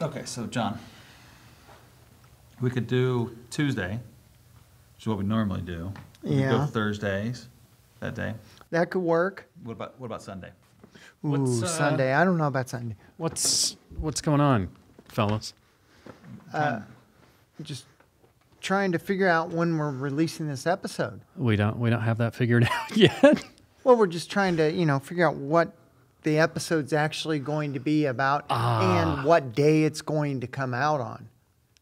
Okay, so John, we could do Tuesday, which is what we normally do. We could go Yeah. Thursdays that day. That could work. What about Sunday? Ooh, Sunday. I don't know about Sunday. What's going on, fellas? Just trying to figure out when we're releasing this episode. We don't have that figured out yet. Well, we're just trying to, figure out what the episode's actually going to be about and what day it's going to come out on.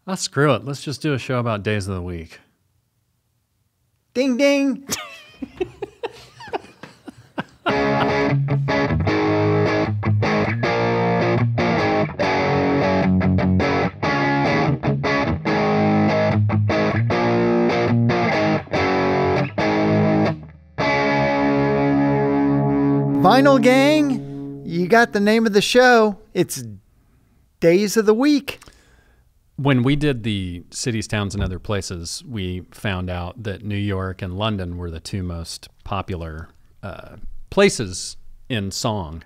Oh, screw it. Let's just do a show about days of the week. Ding, ding. Vinyl Gang, you got the name of the show. It's Days of the Week. When we did the cities, towns, and other places, we found out that New York and London were the two most popular places in song.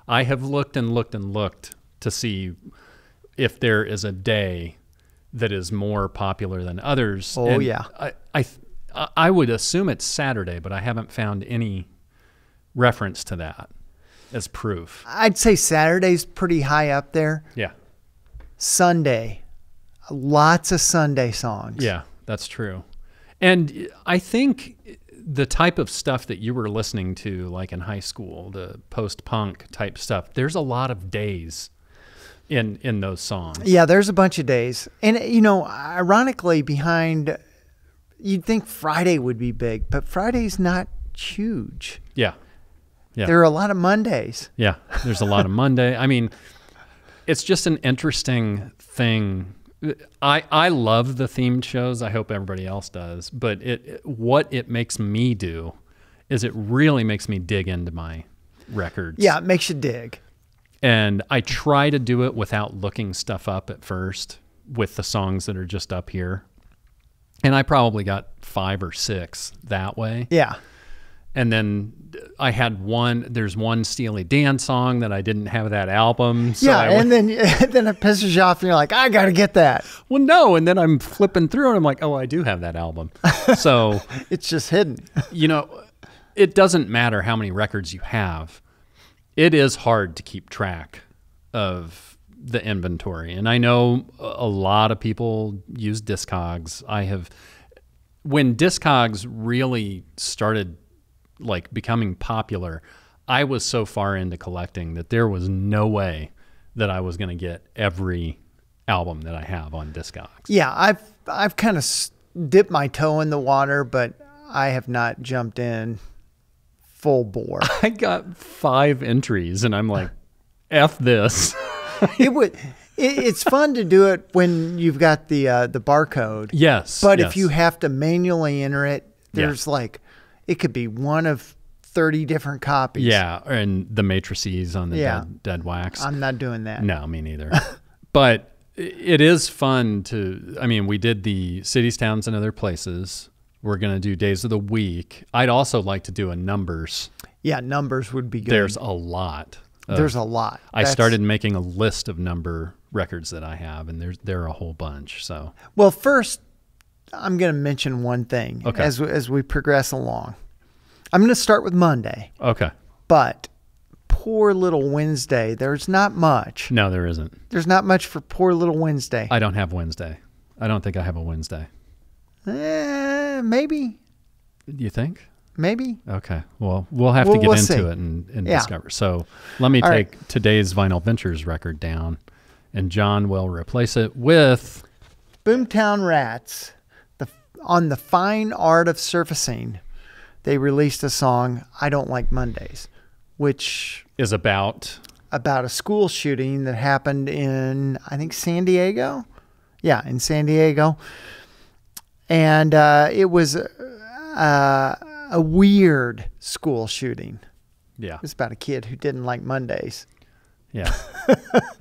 I have looked and looked and looked to see if there is a day that is more popular than others. Oh, and yeah. I would assume it's Saturday, but I haven't found any reference to that as proof. I'd say Saturday's pretty high up there. Yeah. Sunday, lots of Sunday songs. Yeah, that's true. And I think the type of stuff that you were listening to, like in high school, the post-punk type stuff, there's a lot of days in those songs. Yeah, there's a bunch of days. And, ironically, you'd think Friday would be big, but Friday's not huge. Yeah. Yeah. There are a lot of Mondays. Yeah, there's a lot of Monday. I mean, it's just an interesting thing. I love the themed shows. I hope everybody else does. But what it makes me do is it really makes me dig into my records. Yeah, it makes you dig. And I try to do it without looking stuff up at first with the songs that are just up here. And I probably got 5 or 6 that way. Yeah. And then I had there's one Steely Dan song that I didn't have that album. So then it pisses you off and you're like, I got to get that. Well, no. And then I'm flipping through and I'm like, oh, I do have that album. So it's just hidden. It doesn't matter how many records you have. It is hard to keep track of the inventory. And I know a lot of people use Discogs. When Discogs really started becoming popular, I was so far into collecting that there was no way that I was going to get every album that I have on Discogs. Yeah, I've kind of dipped my toe in the water, but I have not jumped in full bore. I got 5 entries and I'm like, F this. It's fun to do it when you've got the barcode. Yes. But yes. if you have to manually enter it, there's it could be one of 30 different copies. Yeah, and the matrices on the dead wax. I'm not doing that. No, me neither. But it is fun we did the cities, towns, and other places. We're going to do days of the week. I'd also like to do a numbers. Yeah, numbers would be good. There's a lot. There's a lot. I started making a list of number records that I have, and there are a whole bunch. So, well, first, I'm going to mention one thing as we progress along. I'm going to start with Monday. Okay. But Poor Little Wednesday, there's not much. No, there isn't. There's not much for Poor Little Wednesday. I don't have Wednesday. I don't think I have a Wednesday. Maybe. You think? Maybe. Okay. Well, we'll have to get into see. it and discover. So let me take today's Vinyl Ventures record down, and John will replace it with Boomtown Rats. On the Fine Art of Surfacing, they released a song, I Don't Like Mondays, which is about a school shooting that happened in, I think, San Diego. Yeah, in San Diego. And it was a weird school shooting. Yeah. It was about a kid who didn't like Mondays. Yeah.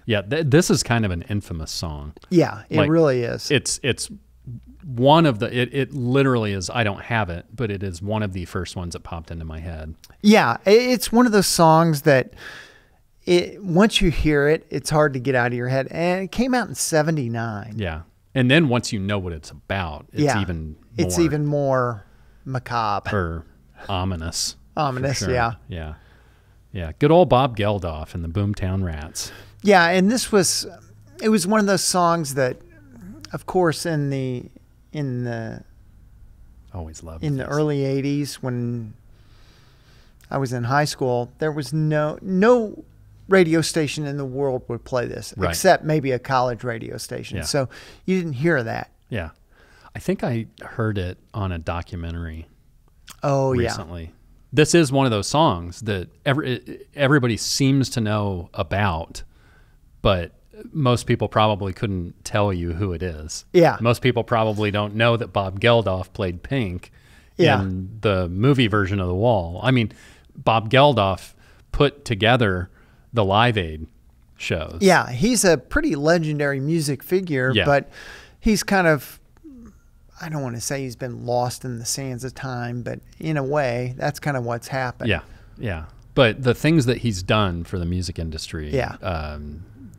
Yeah. This is kind of an infamous song. Yeah, it really is. It's one of it literally is, I don't have it, but it is one of the first ones that popped into my head. Yeah. It's one of those songs that once you hear it, it's hard to get out of your head. And it came out in '79. Yeah. And then once you know what it's about, it's even more macabre or ominous. Ominous, for sure. yeah. Yeah. Yeah. Good old Bob Geldof and the Boomtown Rats. Yeah, and it was one of those songs that, of course, in the Always loved in the these. early '80s when I was in high school, there was no radio station in the world would play this, Right. except maybe a college radio station. Yeah. So you didn't hear that. Yeah. I think I heard it on a documentary Oh, yeah. recently. This is one of those songs that everybody seems to know about, but most people probably couldn't tell you who it is. Yeah. Most people probably don't know that Bob Geldof played Pink Yeah. in the movie version of The Wall. I mean, Bob Geldof put together the Live Aid shows. Yeah, he's a pretty legendary music figure, Yeah. but he's kind of, I don't want to say he's been lost in the sands of time, but in a way, that's kind of what's happened. Yeah, yeah. But the things that he's done for the music industry, Yeah.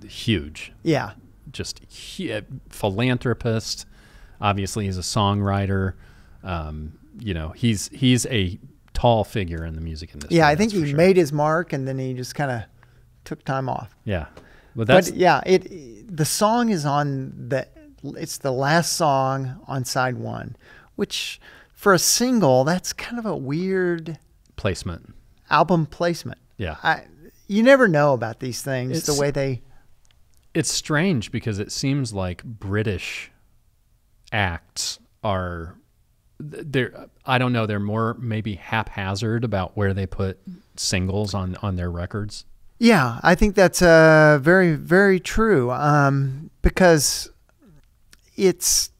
Huge. Yeah. Just philanthropist. Obviously, he's a songwriter. He's a tall figure in the music industry. Yeah, I think that's for he sure. made his mark and then he just kind of took time off. Yeah, but Yeah, the song is it's the last song on side one, which for a single, that's kind of a weird placement. album placement. Yeah, You never know about these things, the way they... It's strange because it seems like British acts are. I don't know. They're more maybe haphazard about where they put singles on their records. Yeah, I think that's very, very true. Because it's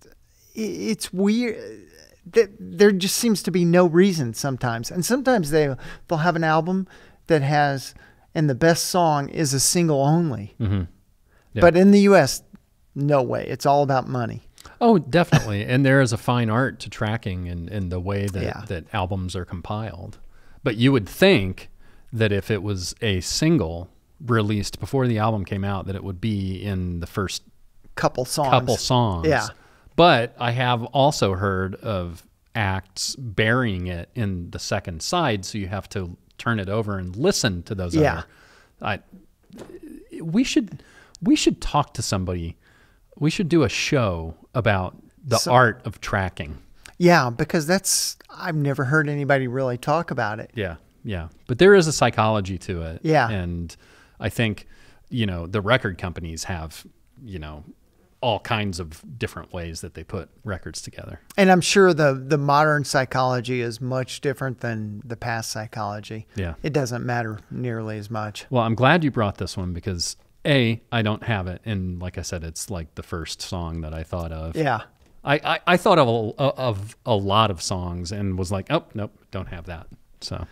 weird. There just seems to be no reason sometimes, and sometimes they'll have an album that has, and the best song is a single only. Mm-hmm. Yeah. But in the U.S., no way. It's all about money. Oh, definitely. And there is a fine art to tracking and the way that, Yeah. that albums are compiled. But you would think that if it was a single released before the album came out, that it would be in the first Couple songs. couple songs. Yeah. But I have also heard of acts burying it in the second side, so you have to turn it over and listen to those Yeah. other. We should talk to somebody. We should do a show about the art of tracking. Yeah, because I've never heard anybody really talk about it. Yeah, yeah. But there is a psychology to it. Yeah. And I think, the record companies have, all kinds of different ways that they put records together. And I'm sure the modern psychology is much different than the past psychology. Yeah. It doesn't matter nearly as much. Well, I'm glad you brought this one because I don't have it. And like I said, it's like the first song that I thought of. Yeah. I thought of a lot of songs and was like, oh, nope, don't have that. So,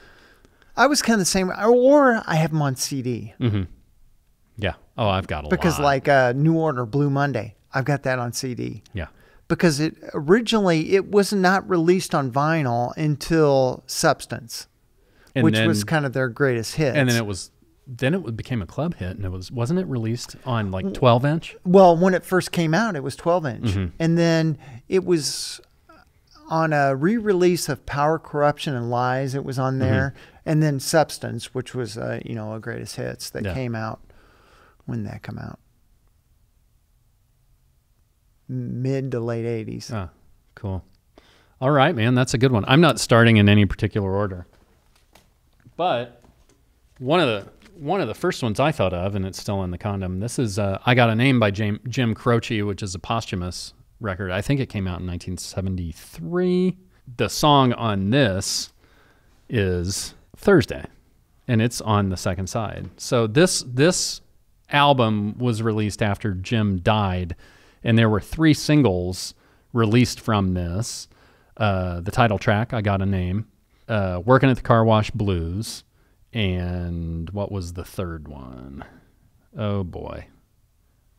I was kind of the same, or I have them on CD. yeah. Oh, I've got a Because lot. like New Order, Blue Monday, I've got that on CD. Yeah. Because originally it was not released on vinyl until Substance, And which then- was kind of their greatest hit. And then it became a club hit, and wasn't it released on like 12-inch? Well, when it first came out, it was 12-inch. Mm-hmm. And then it was on a re-release of Power, Corruption, and Lies. It was on there. And then Substance, which was, a greatest hits that Yeah. came out. When did that come out? Mid to late 80s. Ah, cool. All right, man. That's a good one. I'm not starting in any particular order. But one of the first ones I thought of, and it's still in the condom, this is I Got a Name by Jim Croce, which is a posthumous record. I think it came out in 1973. The song on this is Thursday, and it's on the second side. So this album was released after Jim died, and there were 3 singles released from this. The title track, I Got a Name, Working at the Car Wash Blues, and what was the third one? Oh boy.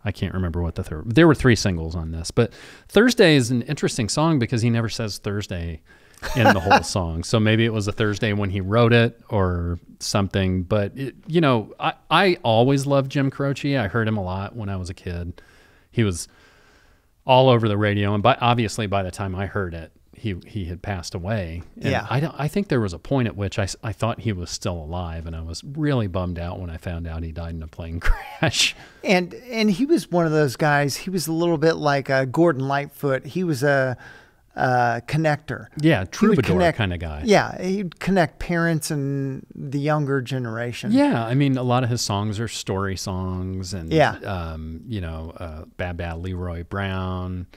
I can't remember what the third. There were 3 singles on this, but Thursday is an interesting song because he never says Thursday. in the whole song. So maybe it was a Thursday when he wrote it or something. But, I always loved Jim Croce. I heard him a lot when I was a kid. He was all over the radio. And obviously by the time I heard it, he had passed away. And Yeah. I think there was a point at which I thought he was still alive. And I was really bummed out when I found out he died in a plane crash. And he was one of those guys. He was a little bit like Gordon Lightfoot. He was a connector. Yeah, He would troubadour kind of guy. Yeah, he'd connect parents and the younger generation. Yeah, I mean, a lot of his songs are story songs, and Yeah. Bad Bad Leroy Brown.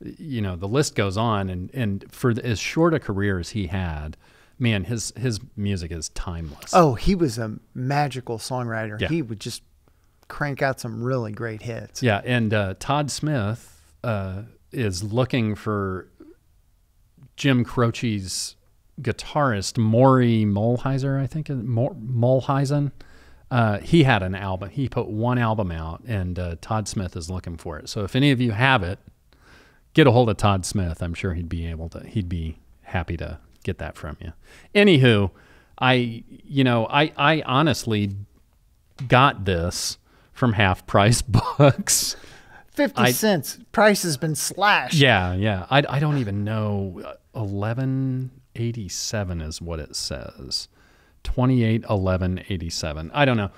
The list goes on, and for as short a career as he had, man, his music is timeless. Oh, he was a magical songwriter. Yeah. He would just crank out some really great hits. Yeah, and Todd Smith is looking for Jim Croce's guitarist, Maury Mulheiser, I think. Mulheisen. He had an album. He put one album out, and Todd Smith is looking for it. So if any of you have it, get a hold of Todd Smith. I'm sure he'd be happy to get that from you. Anywho, I honestly got this from Half Price Books. 50 cents. Price has been slashed. Yeah. I don't even know. 1187 is what it says. 281187. I don't know.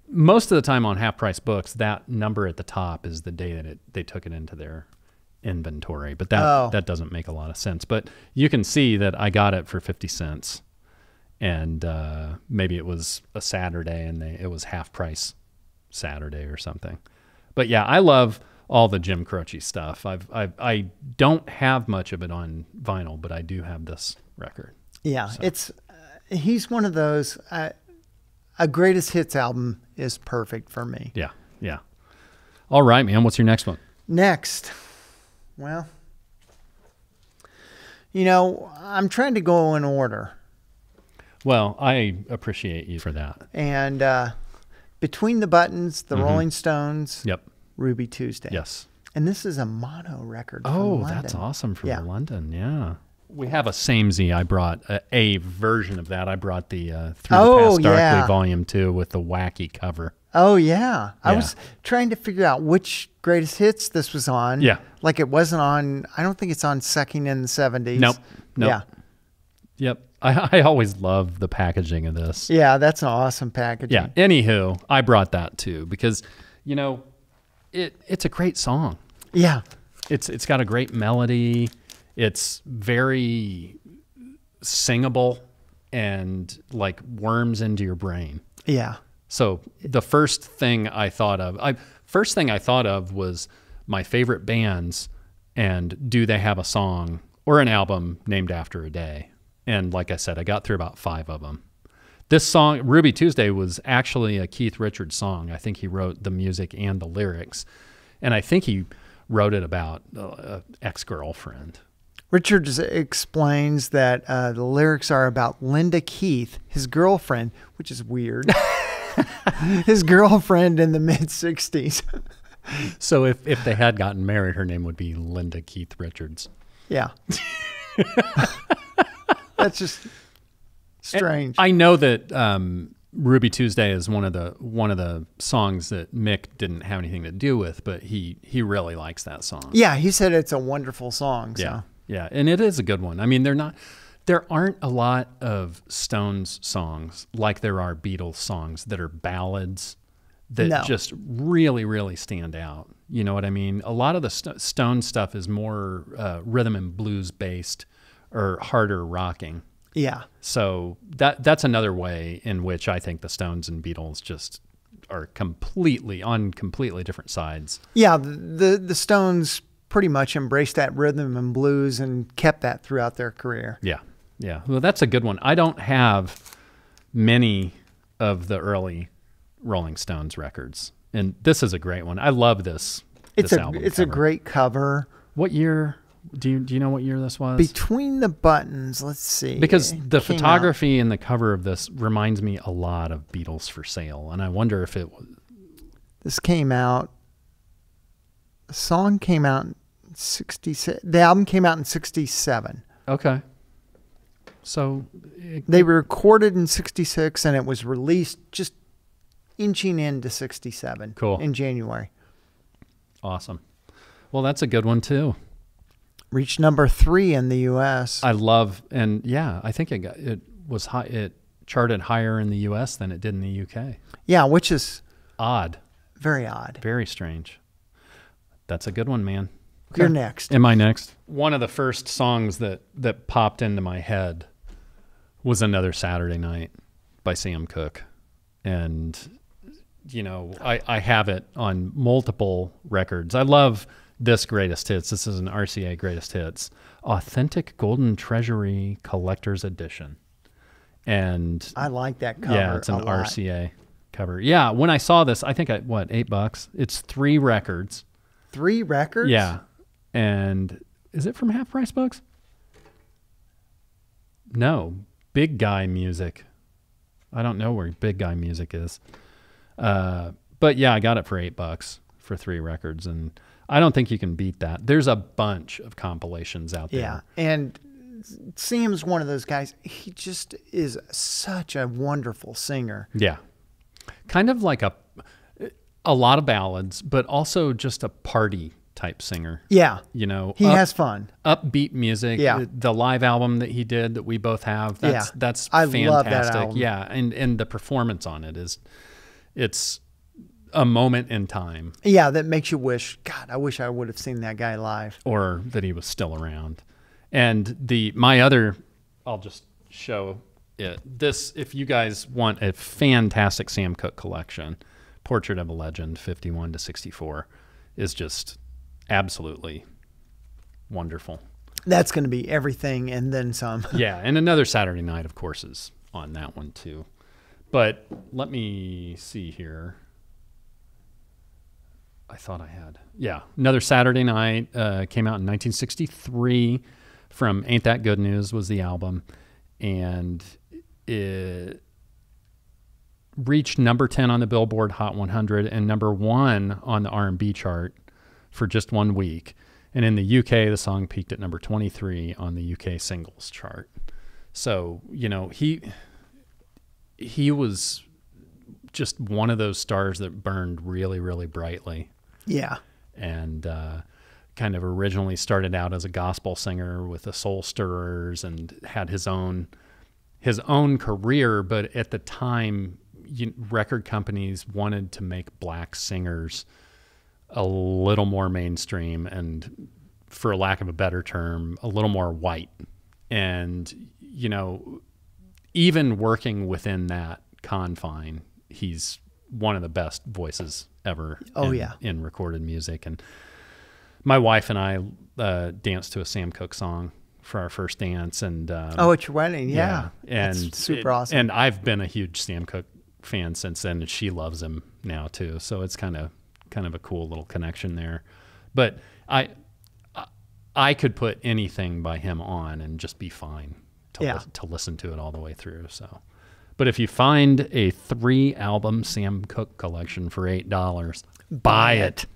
Most of the time on Half Price Books, that number at the top is the day that they took it into their inventory. But that doesn't make a lot of sense. But you can see that I got it for 50 cents. And maybe it was a Saturday and it was half price Saturday or something. But yeah, I love all the Jim Croce stuff. I don't have much of it on vinyl, but I do have this record. Yeah, So. he's one of those. A greatest hits album is perfect for me. Yeah. All right, man. What's your next one? Next, well, I'm trying to go in order, Well, I appreciate you for that. and Between the Buttons, the Rolling Stones, Yep. Ruby Tuesday. Yes. And this is a mono record. From Oh, London. that's awesome from Yeah. London. Yeah. We have a Samesy. I brought a version of that. I brought the Through the Oh, Past Darkly yeah. Volume 2 with the wacky cover. Oh yeah. I Yeah. was trying to figure out which greatest hits this was on. Yeah. Like it wasn't on. I don't think it's on Sucking in the 70s. Nope. Yeah. Yep. I always love the packaging of this. Yeah, that's an awesome packaging. Yeah. Anywho, I brought that too because, it's a great song. Yeah. It's got a great melody. It's very singable and like worms into your brain. Yeah. So the first thing I thought of was my favorite bands and do they have a song or an album named after a day? And like I said, I got through about 5 of them. This song, Ruby Tuesday, was actually a Keith Richards song. I think he wrote the music and the lyrics. And I think he wrote it about an ex-girlfriend. Richards explains that the lyrics are about Linda Keith, his girlfriend, which is weird. His girlfriend in the mid-60s. So if they had gotten married, her name would be Linda Keith Richards. Yeah. That's just strange. I know that Ruby Tuesday is one of the songs that Mick didn't have anything to do with, but he really likes that song. Yeah, he said it's a wonderful song. So. Yeah, and it is a good one. I mean, there aren't a lot of Stones songs like there are Beatles songs that are ballads that just really, really stand out. You know what I mean? A lot of the Stones stuff is more rhythm and blues based or harder rocking. Yeah. So that's another way in which I think the Stones and Beatles just are completely different sides. Yeah, the Stones pretty much embraced that rhythm and blues and kept that throughout their career. Yeah. Well, that's a good one. I don't have many of the early Rolling Stones records, and this is a great one. I love this. It's album a cover. great cover. What year? Do you know what year this was? Between the Buttons, let's see. Because the Came photography and the cover of this reminds me a lot of Beatles for Sale, and I wonder if it was. This came out. The song came out in 66. The album came out in 67. Okay. So They were recorded in 66 and it was released just inching into 67 Cool. in January. awesome. Well, that's a good one too. Reached number 3 in the U.S. I love, and yeah, I think it was high. It charted higher in the U.S. than it did in the U.K. Yeah, which is Odd, very odd. very strange. That's a good one, man. You're next. Am I next? One of the first songs that popped into my head was Another Saturday Night by Sam Cooke. And, you know, I have it on multiple records. I love this greatest hits. This is an RCA greatest hits. Authentic Golden Treasury Collector's Edition. And I like that cover. yeah, it's an a lot. RCA cover. Yeah, when I saw this, I think $8? It's 3 records. 3 records? Yeah. And is it from Half Price Books? No. Big Guy Music. I don't know where Big Guy Music is. But yeah, I got it for $8 for 3 records. And I don't think you can beat that. There's a bunch of compilations out there. Yeah. And Sam's one of those guys. He just is such a wonderful singer. Yeah. Kind of like a lot of ballads, but also just a party type singer. Yeah. You know, He has fun. upbeat music. Yeah. The live album that he did that we both have. That's I fantastic. love that album. Yeah. And the performance on it it's a moment in time, Yeah, that makes you wish, God, I wish I would have seen that guy live. or that he was still around. And I'll just show it. This, if you guys want a fantastic Sam Cooke collection, Portrait of a Legend, 51 to 64, is just absolutely wonderful. That's going to be everything and then some. Yeah, and Another Saturday Night, of course, is on that one too. But let me see here. I thought I had. Yeah, Another Saturday Night came out in 1963 from Ain't That Good News was the album. And it reached number 10 on the Billboard Hot 100 and number 1 on the R&B chart for just 1 week. And in the UK, the song peaked at number 23 on the UK singles chart. So, you know, he was just one of those stars that burned really, really brightly. Yeah. And kind of originally started out as a gospel singer with the Soul Stirrers and had his own career. But at the time, record companies wanted to make black singers a little more mainstream and, for lack of a better term, a little more white. And, you know, even working within that confine, he's one of the best voices ever in recorded music. And my wife and I danced to a Sam Cooke song for our first dance. And at your wedding, yeah. And that's super awesome. And I've been a huge Sam Cooke fan since then, and she loves him now too. So it's kind of a cool little connection there. But I could put anything by him on and just be fine to listen to it all the way through. So, but if you find a 3-album Sam Cooke collection for $8, buy it.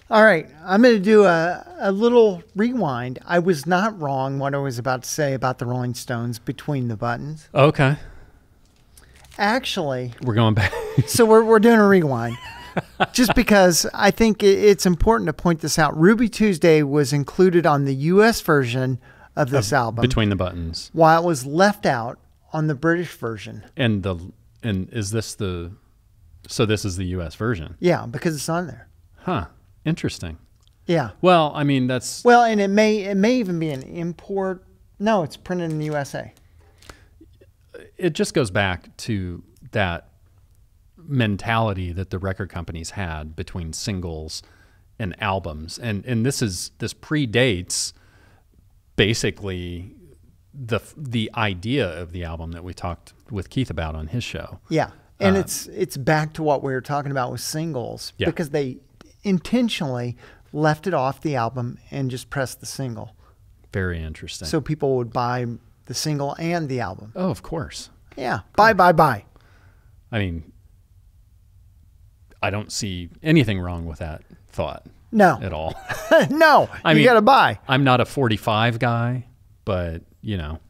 All right, I'm going to do a little rewind. I was not wrong what I was about to say about the Rolling Stones Between the Buttons. Okay. Actually, We're going back. so we're doing a rewind. Just because I think it's important to point this out. Ruby Tuesday was included on the U.S. version of this album, Between the Buttons. while it was left out on the British version. And is this so this is the US version? Yeah, because it's on there. Huh. Interesting. Yeah. Well, I mean, that's Well, and it may even be an import. No, it's printed in the USA. it just goes back to that mentality that the record companies had between singles and albums. And this predates basically the idea of the album that we talked with Keith about on his show. Yeah. And it's back to what we were talking about with singles, Yeah. because they intentionally left it off the album and just pressed the single. Very interesting. So people would buy the single and the album. Oh, of course. Yeah. Buy. I mean, I don't see anything wrong with that thought No. at all. No. I you mean, got to buy. I'm not a 45 guy, but, you know,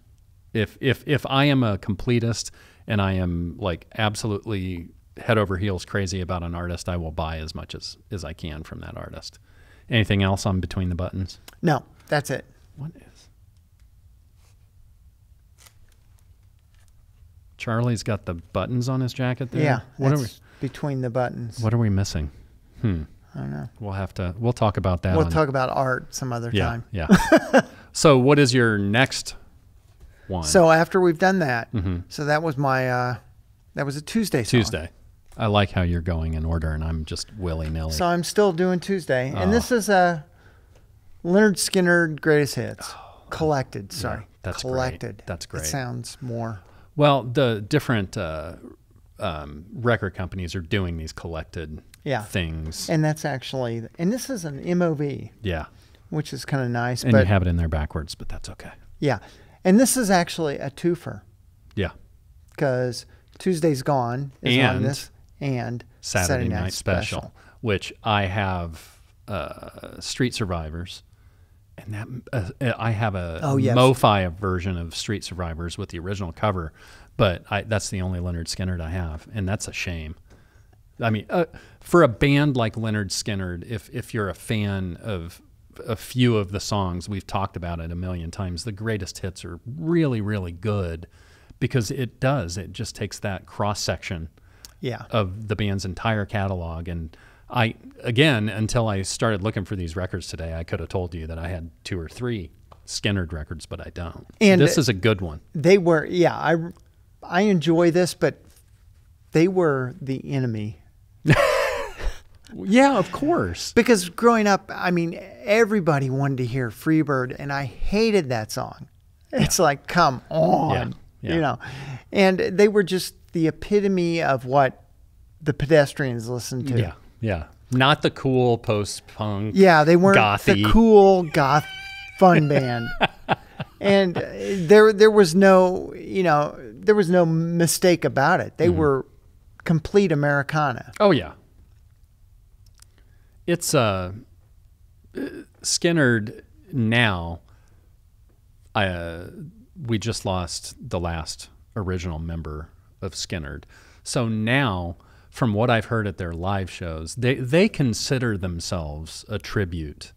If I am a completist and I am like absolutely head over heels crazy about an artist, I will buy as much as I can from that artist. Anything else on Between the Buttons? No, that's it. What is? Charlie's got the buttons on his jacket there. Yeah, What are we? that's Between the Buttons. What are we missing? I don't know. We'll talk about that. We'll talk about art some other yeah, time. Yeah. So what is your next one? So after we've done that, Mm-hmm. so that was my that was a Tuesday song. Tuesday. I like how you're going in order, and I'm just willy-nilly. So I'm still doing Tuesday, and Oh. this is Leonard Skinner Greatest Hits collected. Sorry, that's great. collected. That's great. It sounds more. Well, the different record companies are doing these collected Yeah. things. And that's actually, and this is an MOV, Yeah. which is kind of nice. And but you have it in there backwards, but that's okay. yeah, and this is actually a twofer Yeah. because Tuesday's Gone is on And this, and Saturday Night Special, which I have Street Survivors. And that I have a Oh, yes. MoFi version of Street Survivors with the original cover, but that's the only Leonard Skinner I have, and that's a shame. I mean, for a band like Leonard Skinner, if you're a fan of a few of the songs, we've talked about it a million times, the greatest hits are really, really good because it just takes that cross-section Yeah, of the band's entire catalog. And until I started looking for these records today, I could have told you that I had 2 or 3 Skinnerd records, but I don't. And this is a good one. they were. Yeah, I enjoy this, but they were the enemy. Yeah, of course. Because growing up, I mean, everybody wanted to hear Freebird, and I hated that song. It's like, come on, Yeah. you know. And they were just the epitome of what the pedestrians listened to. Yeah, yeah. Not the cool post-punk. Yeah, they weren't Gothy. the cool goth fun band. And there was no, there was no mistake about it. They were complete Americana. Oh yeah. It's Skinnerd now. We just lost the last original member of Skinnerd, so now, from what I've heard at their live shows, they consider themselves a tribute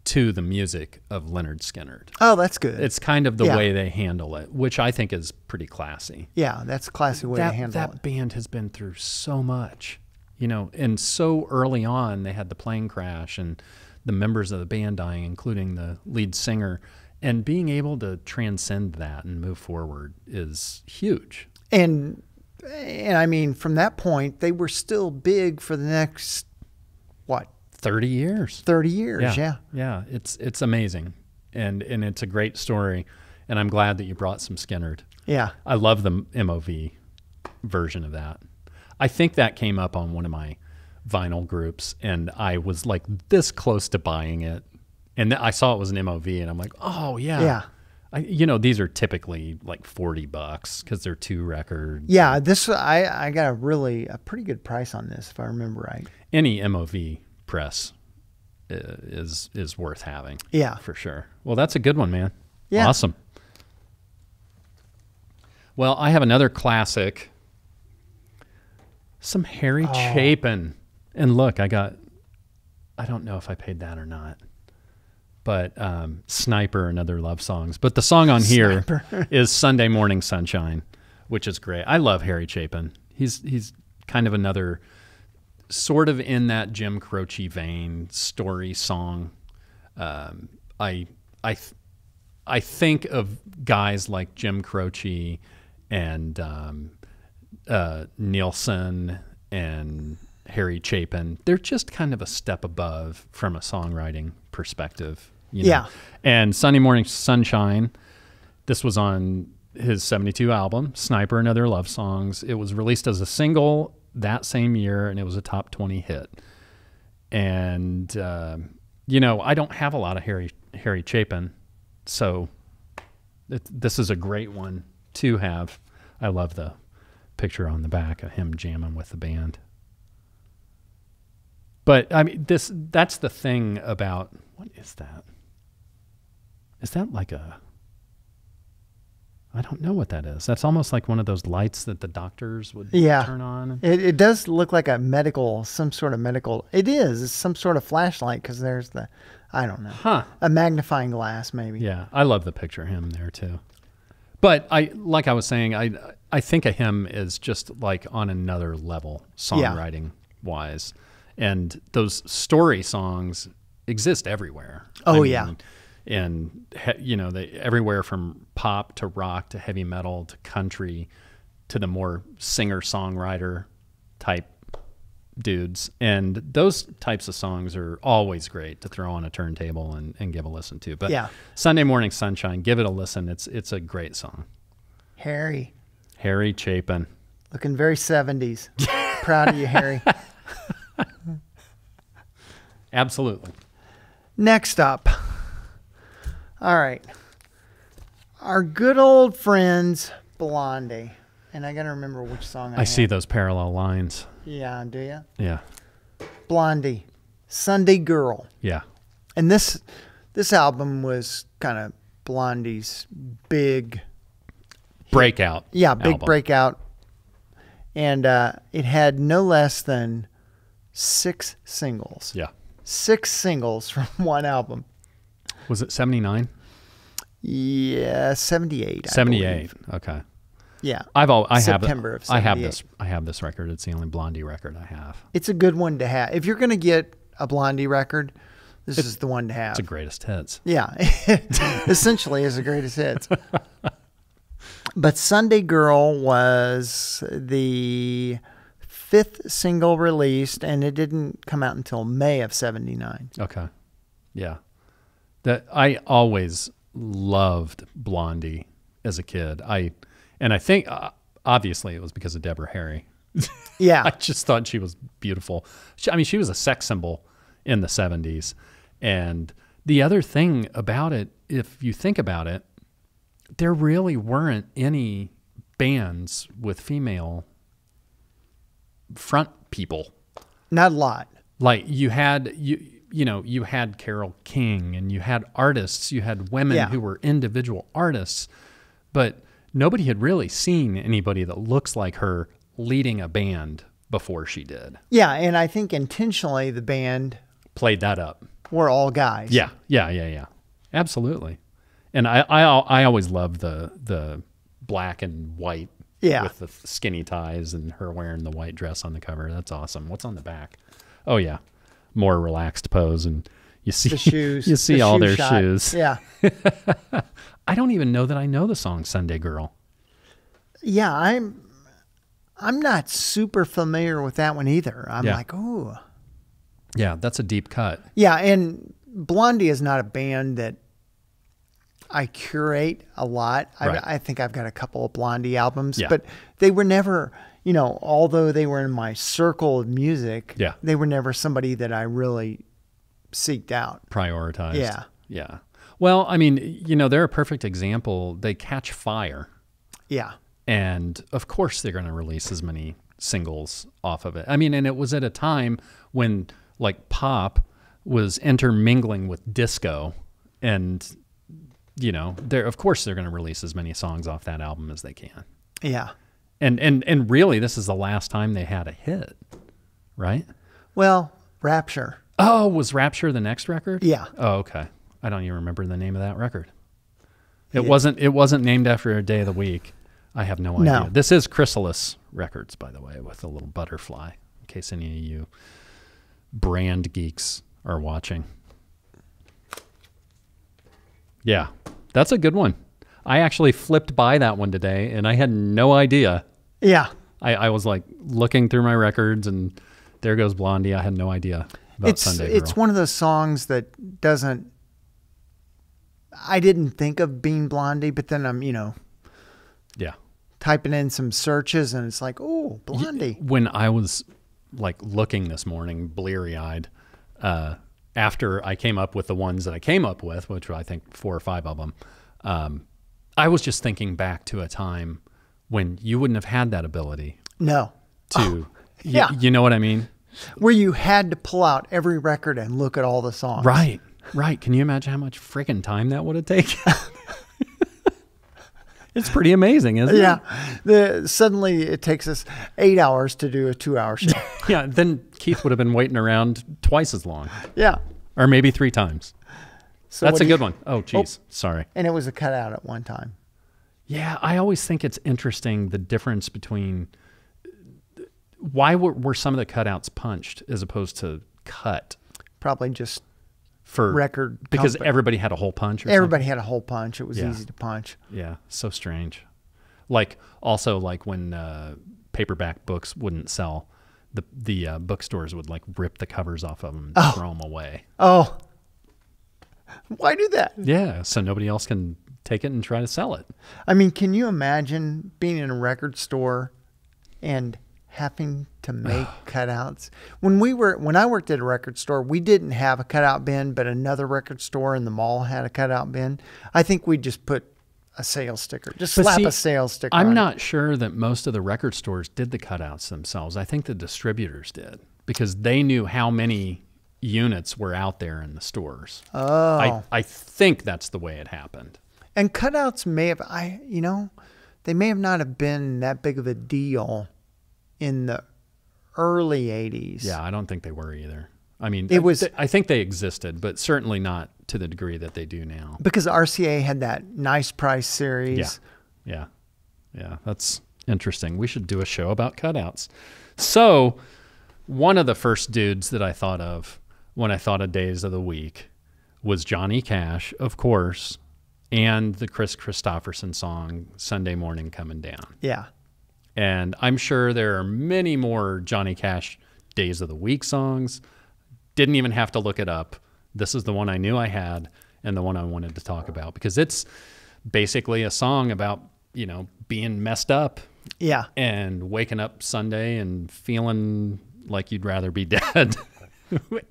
to the music of Leonard Skinner. Oh, that's good. It's kind of the Yeah. way they handle it, which I think is pretty classy. Yeah, that's a classy way to handle That it. band has been through so much, and so early on they had the plane crash and the members of the band dying, including the lead singer, and being able to transcend that and move forward is huge. And I mean, from that point, they were still big for the next, 30 years. 30 years. Yeah. Yeah, it's amazing. And it's a great story, and I'm glad that you brought some Skinnerd. Yeah. I love the MOV version of that. I think that came up on one of my vinyl groups, and I was like this close to buying it. And I saw it was an MOV, and I'm like, oh, yeah. Yeah. These are typically like $40 because they're 2 records. Yeah. This, I got a pretty good price on this, if I remember right. Any MOV press is worth having. Yeah. For sure. Well, that's a good one, man. Yeah. Awesome. Well, I have another classic. Some Harry Chapin. And look, I don't know if I paid that or not. But Sniper and Other Love Songs. But the song on here is Sunday Morning Sunshine, which is great. I love Harry Chapin. He's kind of another sort of in that Jim Croce vein story song. I think of guys like Jim Croce and Nielsen and Harry Chapin. They're just kind of a step above from a songwriting perspective. Yeah. And Sunday Morning Sunshine, this was on his 72 album, Sniper and Other Love Songs. It was released as a single that same year, and it was a top 20 hit. And, I don't have a lot of Harry Chapin, so this is a great one to have. I love the picture on the back of him jamming with the band. But, I mean, that's the thing about, what is that? Is that like I don't know what that is. That's almost like one of those lights that the doctors would Yeah. turn on. It does look like some sort of medical. It is. It's some sort of flashlight because there's I don't know. Huh. A magnifying glass, maybe. Yeah, I love the picture of him there too. But like I was saying, I think of him as just like on another level, songwriting wise, and those story songs exist everywhere. Oh, yeah. And they everywhere from pop to rock to heavy metal to country to the more singer-songwriter type dudes. And those types of songs are always great to throw on a turntable and give a listen to. But Yeah. Sunday Morning Sunshine, give it a listen. It's a great song. Harry, Harry Chapin. looking very 70s. Proud of you, Harry. Absolutely. Next up. All right. Our good old friends, Blondie. And I got to remember which song I I see had. those parallel lines. Yeah, do you? Yeah. Blondie, Sunday Girl. Yeah. And this album was kind of Blondie's big Breakout. big album. breakout. And it had no less than 6 singles. Yeah. 6 singles from one album. Was it 79? Yeah, 78. I 78. believe. Okay. Yeah. September of I have 78. this. I have this record. It's the only Blondie record I have. It's a good one to have. If you're going to get a Blondie record, this is the one to have. It's a greatest hits. Yeah. Essentially is the greatest hits. But Sunday Girl was the 5th single released, and it didn't come out until May of 79. Okay. Yeah. That I always loved Blondie as a kid. I think obviously it was because of Deborah Harry. Yeah. I just thought she was beautiful. She was a sex symbol in the 70s. And the other thing about it, if you think about it, there really weren't any bands with female front people. Not a lot. Like you had you had Carole King, and you had artists, you had women Yeah. who were individual artists, but nobody had really seen anybody that looks like her leading a band before she did. Yeah, and I think intentionally the band Played that up. were all guys. Yeah. Absolutely. And I always loved the black and white Yeah. with the skinny ties and her wearing the white dress on the cover. That's awesome. What's on the back? Oh yeah. More relaxed pose, and you see The shoes. you see the all shoe their shot. shoes. Yeah. I don't even know that I know the song Sunday Girl. Yeah, I'm not super familiar with that one either. I'm Yeah. like, ooh. Yeah, that's a deep cut. Yeah, and Blondie is not a band that I curate a lot. Right. I think I've got a couple of Blondie albums, Yeah. but they were never, although they were in my circle of music, Yeah. they were never somebody that I really seeked out. Prioritized. Yeah. Yeah. Well, I mean, they're a perfect example. They catch fire. Yeah. And of course they're going to release as many singles off of it. I mean, and it was at a time when like pop was intermingling with disco, and of course they're going to release as many songs off that album as they can. Yeah. And really this is the last time they had a hit, right? Well, Rapture. Oh, was Rapture the next record? Yeah. Oh, okay. I don't even remember the name of that record. It Yeah. wasn't named after a day of the week. I have no idea. No. This is Chrysalis Records, by the way, with a little butterfly, in case any of you brand geeks are watching. Yeah, that's a good one. I actually flipped by that one today, and I had no idea. Yeah. I was like looking through my records, and there goes Blondie. I had no idea about Sunday Girl. It's one of those songs that doesn't. I didn't think of being Blondie, but then I'm Yeah. typing in some searches, and it's like, oh, Blondie. When I was like looking this morning, bleary-eyed, after I came up with the ones that I came up with, which were, I think 4 or 5 of them, I was just thinking back to a time when you wouldn't have had that ability No. to, yeah. you know what I mean? Where you had to pull out every record and look at all the songs. Right. Can you imagine how much freaking time that would have taken? It's pretty amazing, isn't it? Yeah. Suddenly it takes us 8 hours to do a 2-hour show. Yeah. Then Keith would have been waiting around twice as long, Yeah. or maybe 3 times. So That's what a do you- good one. Oh, geez. Sorry. And it was a cutout at one time. Yeah, I always think it's interesting the difference between why were some of the cutouts punched as opposed to cut Probably just for record because company. everybody had a hole punch. Or Everybody had a hole punch. It was Yeah. easy to punch. something? Yeah, so strange. Like also like when paperback books wouldn't sell, the bookstores would like rip the covers off of them and throw them away. Oh, why do that? Yeah, so nobody else can take it and try to sell it. I mean, can you imagine being in a record store and having to make cutouts? When I worked at a record store, we didn't have a cutout bin, but another record store in the mall had a cutout bin. I think we just put a sales sticker, just But slap see, a sales sticker. I'm on it. not sure that most of the record stores did the cutouts themselves. I think the distributors did because they knew how many units were out there in the stores. Oh, I think that's the way it happened. and cutouts may have, they may have not have been that big of a deal in the early 80s. Yeah, I don't think they were either. I mean, It was- I think they existed, but certainly not to the degree that they do now. Because RCA had that Nice Price series. Yeah. That's interesting. We should do a show about cutouts. So, one of the first dudes that I thought of when I thought of Days of the Week was Johnny Cash, of course, and the Chris Christopherson song Sunday Morning Coming Down. Yeah. And I'm sure there are many more Johnny Cash Days of the Week songs. Didn't even have to look it up. This is the one I knew I had and the one I wanted to talk about because it's basically a song about, being messed up Yeah. and waking up Sunday and feeling like you'd rather be dead.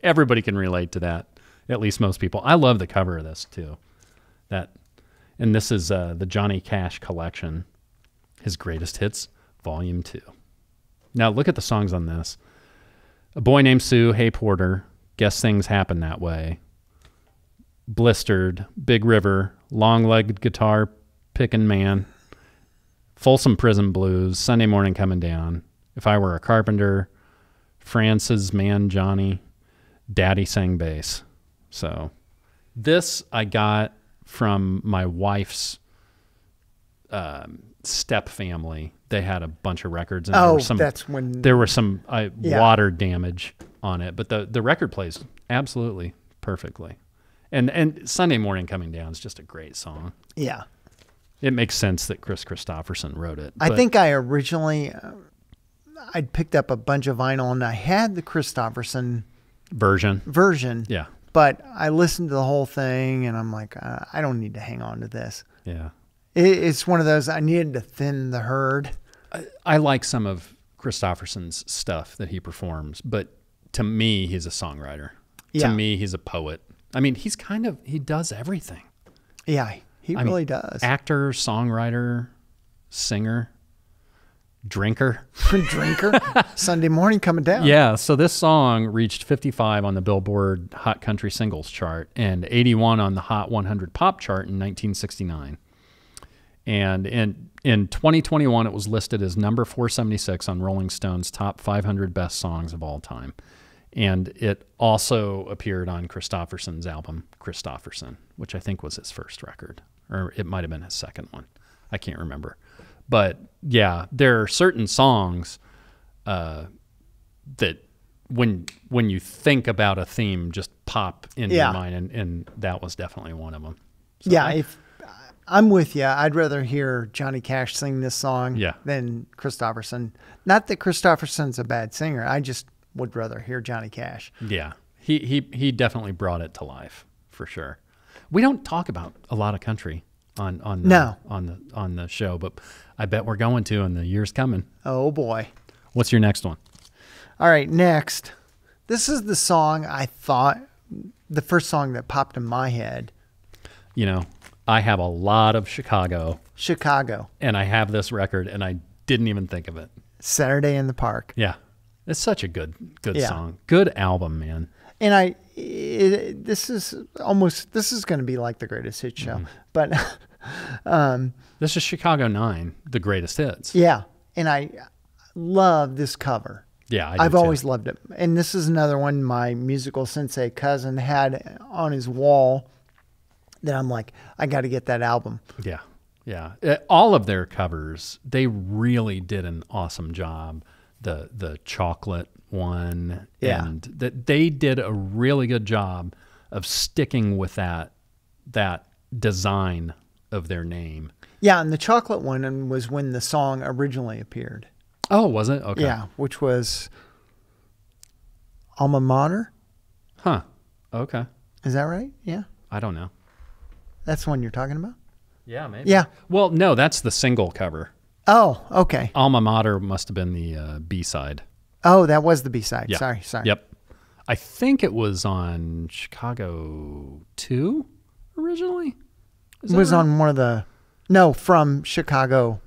Everybody can relate to that, at least most people. I love the cover of this too. And this is the Johnny Cash collection, his greatest hits, Volume 2. Now look at the songs on this. A Boy Named Sue, Hey Porter, Guess Things Happen That Way, Blistered, Big River, Long-Legged Guitar Pickin' Man, Folsom Prison Blues, Sunday Morning Coming Down, If I Were a Carpenter, France's Man Johnny, Daddy Sang Bass. So this I got from my wife's step family. They had a bunch of records. And that's when. there was some Yeah. water damage on it, but the record plays absolutely perfectly. And Sunday Morning Coming Down is just a great song. Yeah. It makes sense that Chris Christopherson wrote it. I but- think I originally, I'd picked up a bunch of vinyl and I had the Christopherson version. version. Yeah. But I listened to the whole thing and I'm like, I don't need to hang on to this. Yeah. It's one of those, I needed to thin the herd. I like some of Christopherson's stuff that he performs, but to me, he's a songwriter. Yeah. To me, he's a poet. I mean, he does everything. Yeah, he I mean, really does. Actor, songwriter, singer, drinker. Drinker. Sunday Morning Coming Down. Yeah, so this song reached 55 on the Billboard Hot Country Singles chart and 81 on the Hot 100 Pop chart in 1969. And in 2021, it was listed as number 476 on Rolling Stone's top 500 best songs of all time. And it also appeared on Christopherson's album, Christopherson, which I think was his first record, or it might have been his second one. I can't remember. But yeah, there are certain songs that when you think about a theme, just pop into Yeah. your mind, and that was definitely one of them. So Yeah, if I'm with you, I'd rather hear Johnny Cash sing this song Yeah. than Christopherson. Not that Christopherson's a bad singer. I just would rather hear Johnny Cash. yeah, he definitely brought it to life for sure. We don't talk about a lot of country on the show, but I bet we're going to in the years coming. Oh boy. What's your next one? All right, next. This is the song I thought, the first song that popped in my head. I have a lot of Chicago, Chicago, and I have this record, and I didn't even think of it. Saturday in the Park. Yeah, it's such a good Yeah. song, good album, man. And this is going to be like the greatest hit show, but This is Chicago 9, the greatest hits. Yeah. And I love this cover. Yeah, I do I've too. always loved it. And this is another one my musical sensei cousin had on his wall that I'm like, I got to get that album. Yeah, yeah. All of their covers, they really did an awesome job. The chocolate one, Yeah. and that they did a really good job of sticking with that design of their name. Yeah, and the chocolate one was when the song originally appeared. Oh, was it? Okay. Yeah, which was Alma Mater. Huh. Okay. Is that right? Yeah. I don't know. That's the one you're talking about? Yeah, maybe. Yeah. Well, no, that's the single cover. Oh, okay. Alma Mater must have been the B-side. Oh, that was the B-side. Yeah. Sorry. Yep. I think it was on Chicago 2 originally. Is It that was right? on one of the... No, from Chicago.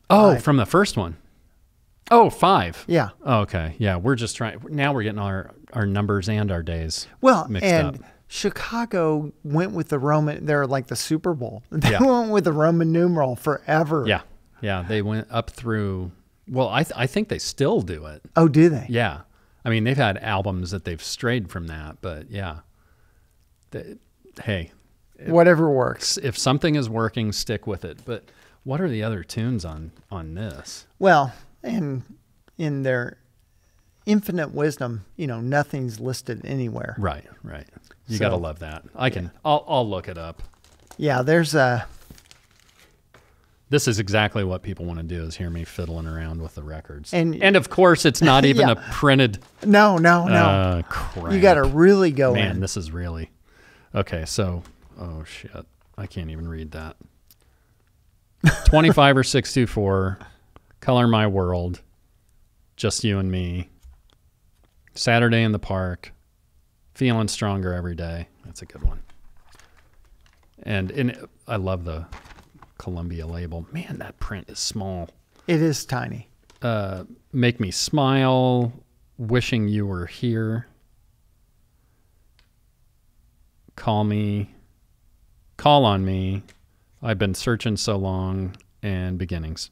Oh, 5. from the first one. Oh, 5. Yeah. Oh, okay. Yeah, we're just trying. Now we're getting our numbers and our days Well, mixed and up. Chicago went with the Roman... They're like the Super Bowl. They Yeah. went with the Roman numeral forever. Yeah. Yeah, they went up through... Well, I think they still do it. Oh, do they? Yeah. I mean, they've had albums that they've strayed from that, but yeah. Hey, Whatever works. if something is working, stick with it. But what are the other tunes on this? Well, and in their infinite wisdom, nothing's listed anywhere. Right, right. You So- got to love that. I'll look it up. Yeah, there's a... This is exactly what people want to do, is hear me fiddling around with the records. And- of course, it's not even Yeah. a printed... No. Crap. You got to really go Man, in. this is really... Okay, so... Oh, shit. I can't even read that. 25 or 624, Color My World, Just You and Me, Saturday in the Park, Feeling Stronger Every Day. That's a good one. And I love the Columbia label. Man, that print is small. It is tiny. Make Me Smile, Wishing You Were Here, Call on Me, I've Been Searching So Long, and Beginnings.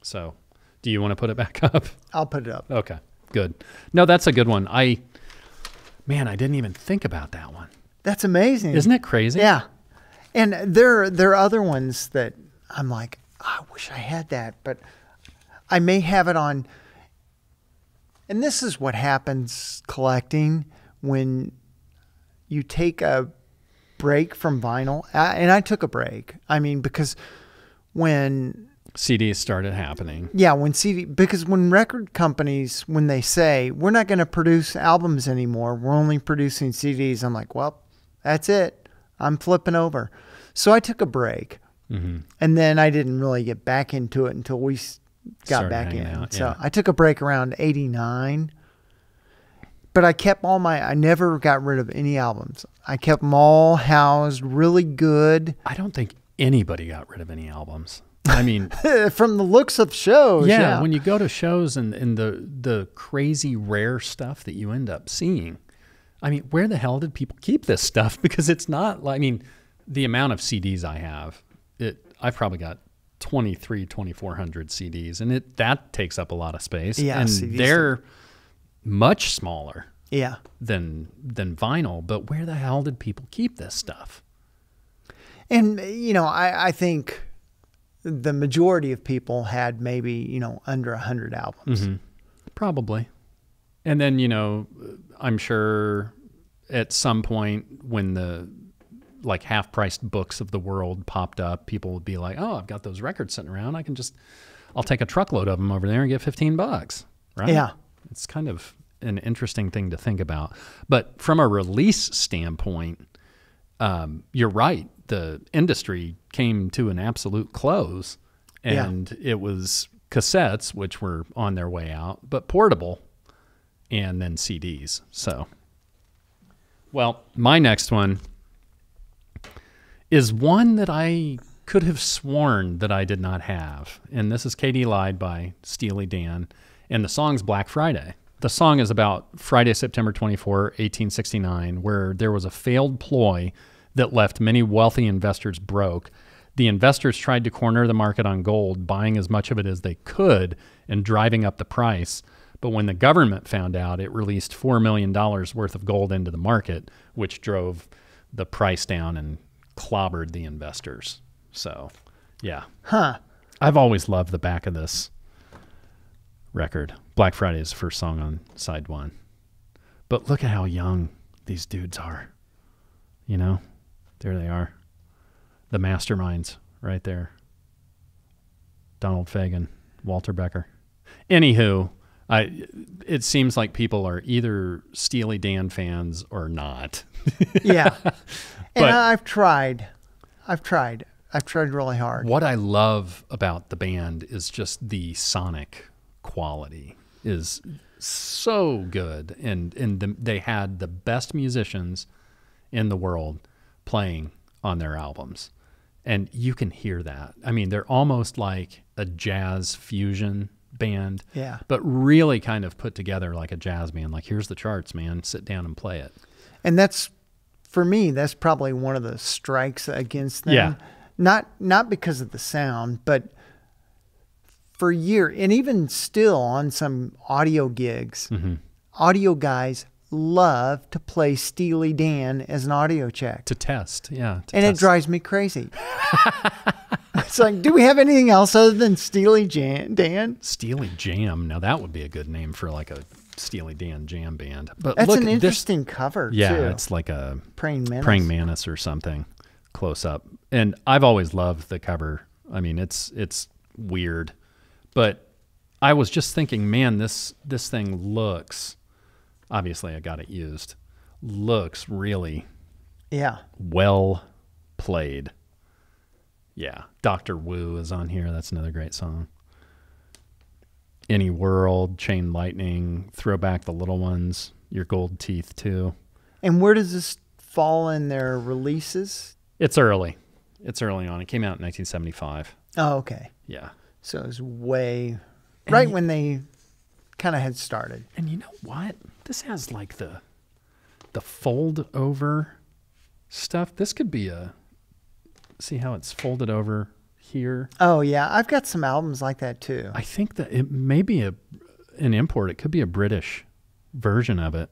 So, do you want to put it back up? I'll put it up. Okay, good. No, that's a good one. I didn't even think about that one. That's amazing. Isn't it crazy? Yeah. And there are other ones that I'm like, I wish I had that, but I may have it on. And this is what happens collecting when you take a break from vinyl. And I took a break. I mean, because when CDs started happening. because when record companies, when they say, we're not going to produce albums anymore, we're only producing CDs, I'm like, well, that's it. I'm flipping over. So I took a break. Mm-hmm. And then I didn't really get back into it until we got Started back in. hanging out, So yeah. I took a break around 89. But I kept I never got rid of any albums. I kept them all housed really good. I don't think anybody got rid of any albums. I mean, From the looks of shows. yeah, when you go to shows and the crazy rare stuff that you end up seeing, I mean, where the hell did people keep this stuff? Because it's not like, I mean, the amount of CDs I have, I've probably got 2,400 CDs, and that takes up a lot of space. Yeah, and CDs they're much smaller Yeah. than vinyl. But where the hell did people keep this stuff? And, I think the majority of people had maybe, under 100 albums. Mm-hmm. Probably. And then, I'm sure at some point when the like half-priced books of the world popped up, people would be like, oh, I've got those records sitting around. I'll take a truckload of them over there and get $15, right? Yeah. It's kind of an interesting thing to think about. But from a release standpoint, you're right. The industry came to an absolute close, and it was cassettes, which were on their way out, but portable, and then CDs. So, well, my next one is one that I could have sworn that I did not have. And this is Katie Lied by Steely Dan, and the song's Black Friday. The song is about Friday, September 24, 1869, where there was a failed ploy that left many wealthy investors broke. The investors tried to corner the market on gold, buying as much of it as they could and driving up the price. But when the government found out, it released $4 million worth of gold into the market, which drove the price down and clobbered the investors. So, yeah. Huh. I've always loved the back of this record. Black Friday is the first song on side one. But look at how young these dudes are. You know, there they are. The masterminds right there. Donald Fagen, Walter Becker. Anywho, it seems like people are either Steely Dan fans or not. Yeah. And But- I've tried really hard. What I love about the band is just the sonic quality is so good, and they had the best musicians in the world playing on their albums, and you can hear that. I mean, they're almost like a jazz fusion band, Yeah. but really kind of put together like a jazz band. Like, here's the charts, man. Sit down and play it. And that's, for me, that's probably one of the strikes against them. Yeah. Not because of the sound, but for years, and even still on some audio gigs, audio guys love to play Steely Dan as an audio check. To test, yeah. And it drives me crazy. It's like, do we have anything else other than Steely Dan? Steely Jam. Now that would be a good name for like a Steely Dan jam band. But That's look, an this- interesting cover, yeah, too. it's like a Praying Mantis. Praying Mantis or something close up. And I've always loved the cover. I mean, it's weird, but I was just thinking, man, this thing looks, obviously I got it used, looks really Yeah. well played. Yeah. Dr. Wu is on here. That's another great song. Any World, Chain Lightning, Throw Back the Little Ones, Your Gold Teeth too. And where does this fall in their releases? It's early. It's early on. It came out in 1975. Oh, okay. Yeah. So it was way right when they kind of had started. And you know what? This has like the fold over stuff. This could be see how it's folded over here? Oh, yeah. I've got some albums like that, too. I think that it may be an import. It could be a British version of it.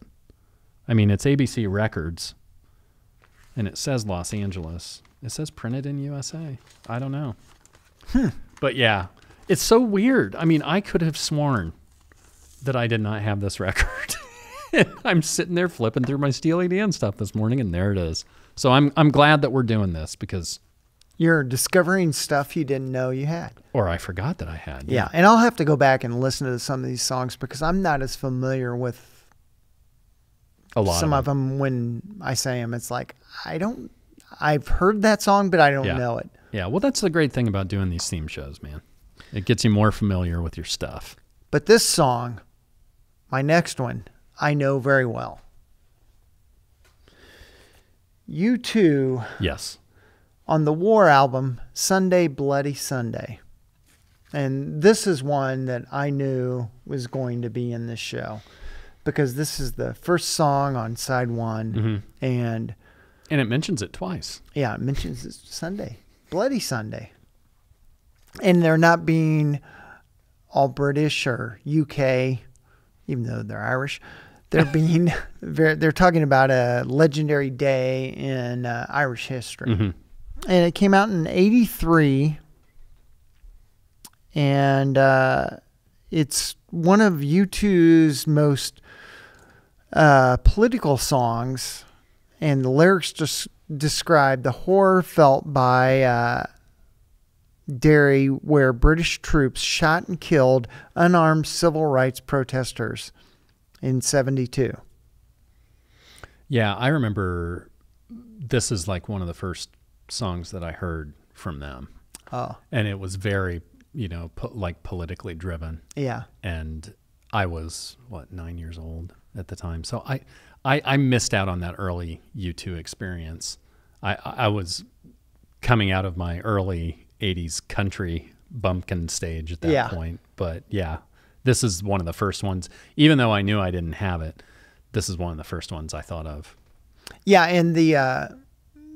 I mean, it's ABC Records, and it says Los Angeles. It says printed in USA. I don't know. But yeah, it's so weird. I mean, I could have sworn that I did not have this record. I'm sitting there flipping through my Steely Dan stuff this morning, and there it is. So I'm glad that we're doing this because, You're discovering stuff you didn't know you had. or I forgot that I had. Yeah. And I'll have to go back and listen to some of these songs because I'm not as familiar with A lot some of them. When I say them, it's like, I've heard that song, but I don't Yeah. know it. Yeah, well, that's the great thing about doing these theme shows, man. It gets you more familiar with your stuff. But this song, my next one, I know very well. U2 Yes. on the War album, Sunday Bloody Sunday. And this is one that I knew was going to be in this show because this is the first song on side one. And And it mentions it twice. yeah, it mentions it's Sunday, Bloody Sunday. And they're not being all British or UK, even though they're Irish. They're being they're talking about a legendary day in Irish history. And it came out in 1983. And it's one of U2's most political songs. And the lyrics just describe the horror felt by Derry, where British troops shot and killed unarmed civil rights protesters in 1972. Yeah, I remember this is like one of the first songs that I heard from them. Oh, And it was very, like politically driven. yeah. And I was, 9 years old at the time. So I missed out on that early U2 experience. I was coming out of my early 80s country bumpkin stage at that point. But yeah, this is one of the first ones. Even though I knew I didn't have it, this is one of the first ones I thought of. Yeah, and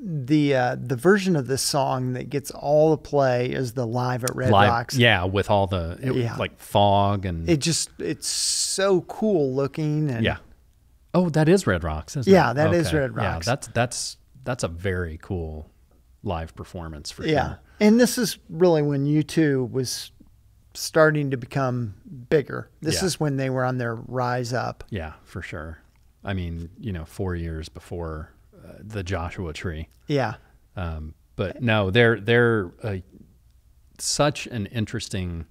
the version of this song that gets all the play is the Live at Red Live, Rocks. yeah, with all the Yeah. like fog and It's so cool looking. And yeah. Oh, that is Red Rocks, isn't Yeah, it? that is Red Rocks. Yeah, that's a very cool live performance for Yeah. sure. And this is really when U2 was starting to become bigger. This Yeah. is when they were on their rise up. Yeah, for sure. I mean, 4 years before the Joshua Tree. Yeah. But no, they're such an interesting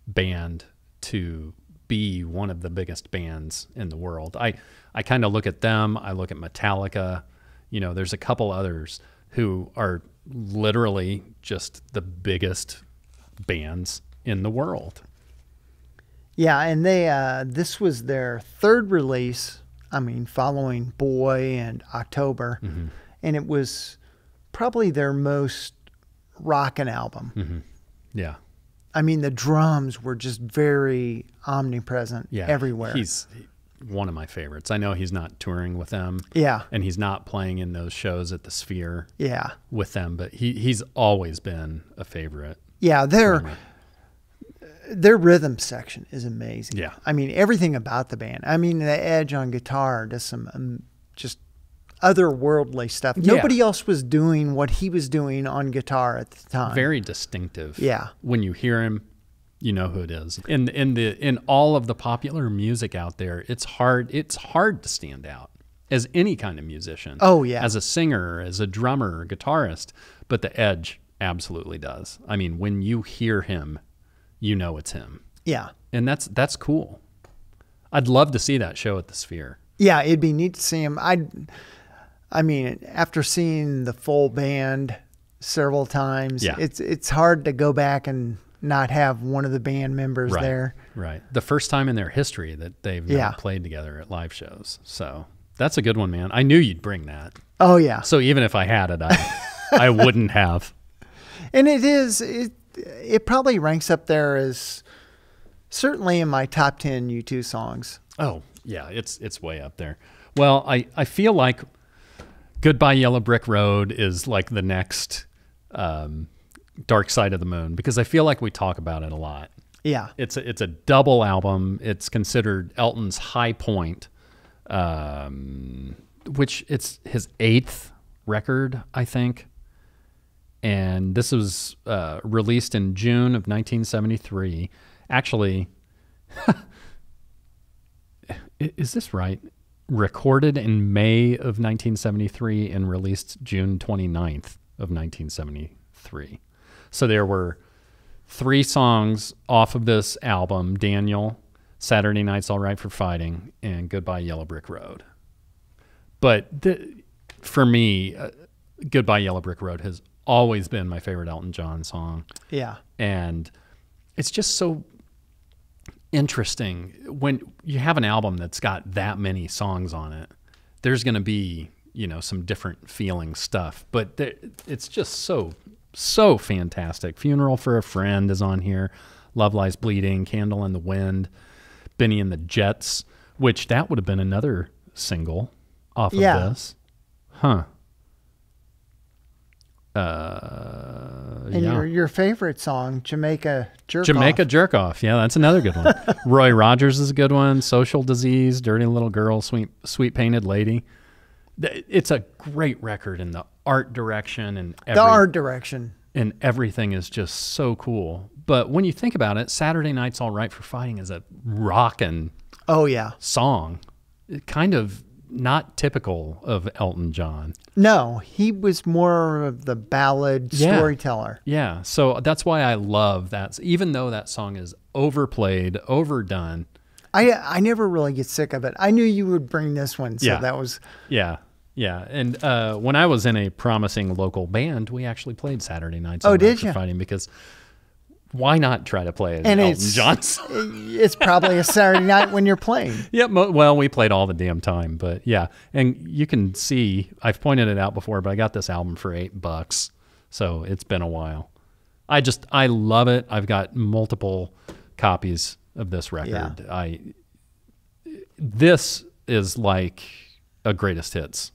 band to be one of the biggest bands in the world. I kind of look at them. I look at Metallica. There's a couple others who are literally just the biggest bands in the world. Yeah, and they this was their third release. I mean, following Boy and October, and it was probably their most rockin' album. Yeah. I mean, the drums were just very omnipresent Yeah. everywhere. He's one of my favorites. I know he's not touring with them. Yeah. And he's not playing in those shows at the Sphere Yeah. with them, but he's always been a favorite. Yeah, their rhythm section is amazing. Yeah. I mean, everything about the band. I mean, the Edge on guitar does some just otherworldly stuff. Yeah. Nobody else was doing what he was doing on guitar at the time. Very distinctive. Yeah. When you hear him, you know who it is. In all of the popular music out there, it's hard to stand out as any kind of musician. Oh, yeah. As a singer, as a drummer, guitarist, but the Edge absolutely does. I mean, when you hear him, you know it's him. Yeah. And that's cool. I'd love to see that show at the Sphere. Yeah, it'd be neat to see him. I mean, after seeing the full band several times, Yeah. it's hard to go back and not have one of the band members Right. there. Right. The first time in their history that they've Yeah. not played together at live shows. So that's a good one, man. I knew you'd bring that. Oh yeah. So even if I had it, I wouldn't have. And it probably ranks up there as certainly in my top 10 U2 songs. Oh, yeah, it's way up there. Well, I feel like Goodbye Yellow Brick Road is like the next Dark Side of the Moon, because I feel like we talk about it a lot. Yeah. It's a double album. It's considered Elton's high point, which it's his 8th record, I think. And this was released in June of 1973. Actually, is this right? Recorded in May of 1973 and released June 29th of 1973. So there were 3 songs off of this album: Daniel, Saturday Night's All Right for Fighting, and Goodbye Yellow Brick Road. But for me, Goodbye Yellow Brick Road has always been my favorite Elton John song. Yeah. And it's just so interesting when you have an album that's got that many songs on it. There's going to be, some different feeling stuff, but it's just so fantastic. Funeral for a Friend is on here. Love Lies Bleeding, Candle in the Wind, Benny and the Jets, which that would have been another single off of this. Huh. And Yeah. your favorite song, Jamaica Jerk Jamaica Off. Jerk Off. Yeah, that's another good one. Roy Rogers is a good one. Social Disease, Dirty Little Girl, Sweet Painted Lady. It's a great record, and the art direction and The art direction. and everything is just so cool. But when you think about it, Saturday Night's All Right for Fighting is a rockin' Oh yeah. song. It kind of not typical of Elton John. No, he was more of the ballad Yeah. storyteller. Yeah, so that's why I love that. Even though that song is overplayed, overdone. I never really get sick of it. I knew you would bring this one, so Yeah. that was Yeah, yeah. And when I was in a promising local band, we actually played Saturday Nights Oh, All Right did for ya? Fighting, because why not try to play an and Elton it's John song? it's probably a Saturday night when you're playing. Yeah, well, we played all the damn time, but yeah. And you can see, I've pointed it out before, but I got this album for $8, so it's been a while. I love it. I've got multiple copies of this record. This is like a greatest hits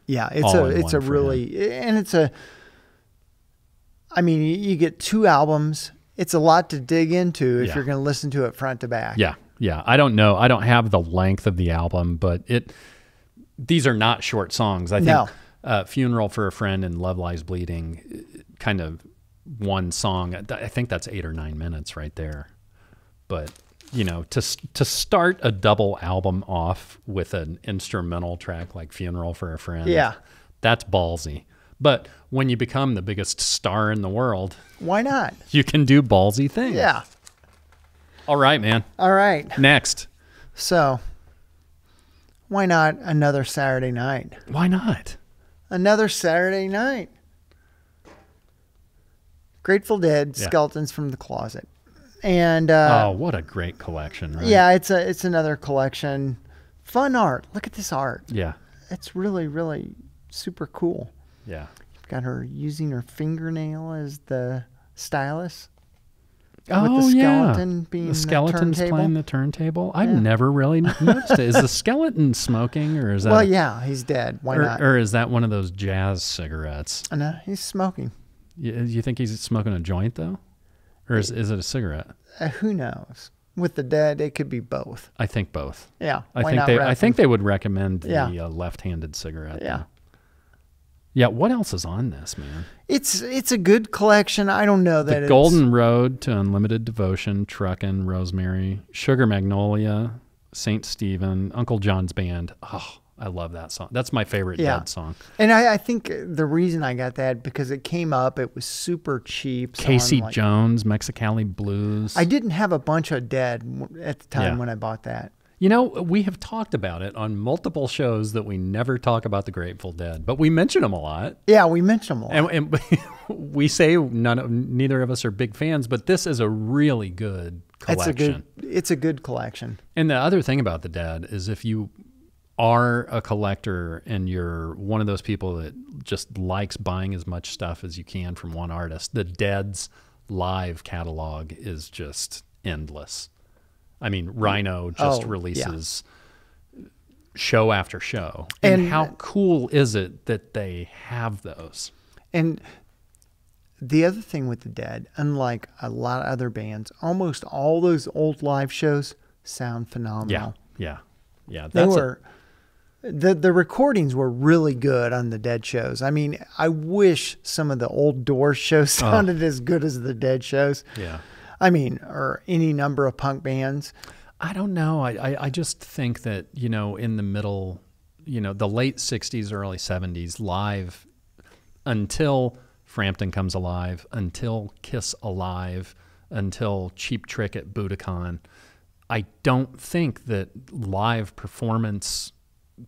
Yeah, all in it's a one for really, and it's a, I mean, you get 2 albums. It's a lot to dig into if Yeah. you're going to listen to it front to back. Yeah, yeah. I don't know. I don't have the length of the album, but these are not short songs. I think Funeral for a Friend and Love Lies Bleeding, kind of one song. I think that's 8 or 9 minutes right there. But you know, to start a double album off with an instrumental track like Funeral for a Friend, Yeah. that's ballsy. But when you become the biggest star in the world, Why not? you can do ballsy things. Yeah. All right, man. All right. Next. So, why not another Saturday night? Why not? Another Saturday night. Grateful Dead, Yeah. Skeletons from the Closet. And Oh, what a great collection, right? yeah, it's another collection. Fun art. Look at this art. Yeah. It's really, really super cool. Yeah. You've got her using her fingernail as the stylus. Oh, the yeah. skeleton being the the skeleton's turntable. playing the turntable. I've Yeah. never really noticed it. Is the skeleton smoking, or is that? Well, yeah, he's dead. Why not? Or is that one of those jazz cigarettes? No, he's smoking. You think he's smoking a joint though, or is it a cigarette? Who knows? With the dead, it could be both. I think both. Yeah. I why think not they. wrap I think them? they would recommend the Yeah. left-handed cigarette. Yeah. though. Yeah. What else is on this, man? It's a good collection. I don't know that The it's, Golden Road to Unlimited Devotion, Truckin', Rosemary, Sugar Magnolia, Saint Stephen, Uncle John's Band. Oh, I love that song. That's my favorite Yeah. Dead song. And I think the reason I got that because it came up. It was super cheap. so Casey I'm like- Jones, Mexicali Blues. I didn't have a bunch of Dead at the time Yeah. when I bought that. You know, we have talked about it on multiple shows that we never talk about the Grateful Dead, but we mention them a lot. Yeah, we mentioned them a lot. And we say neither of us are big fans, but this is a really good collection. It's a good collection. And the other thing about the Dead is if you are a collector and you're one of those people that just likes buying as much stuff as you can from one artist, the Dead's live catalog is just endless. I mean, Rhino just Oh, releases show after show. And And- how cool is it that they have those? And the other thing with the Dead, unlike a lot of other bands, almost all those old live shows sound phenomenal. Yeah. They That's were the recordings were really good on the Dead shows. I mean, I wish some of the old Doors shows sounded as good as the Dead shows. yeah. I mean, or any number of punk bands. I don't know. I just think that, you know, in the middle, you know, the late 60s, early 70s, live, until Frampton Comes Alive, until Kiss Alive, until Cheap Trick at Budokan, I don't think that live performance,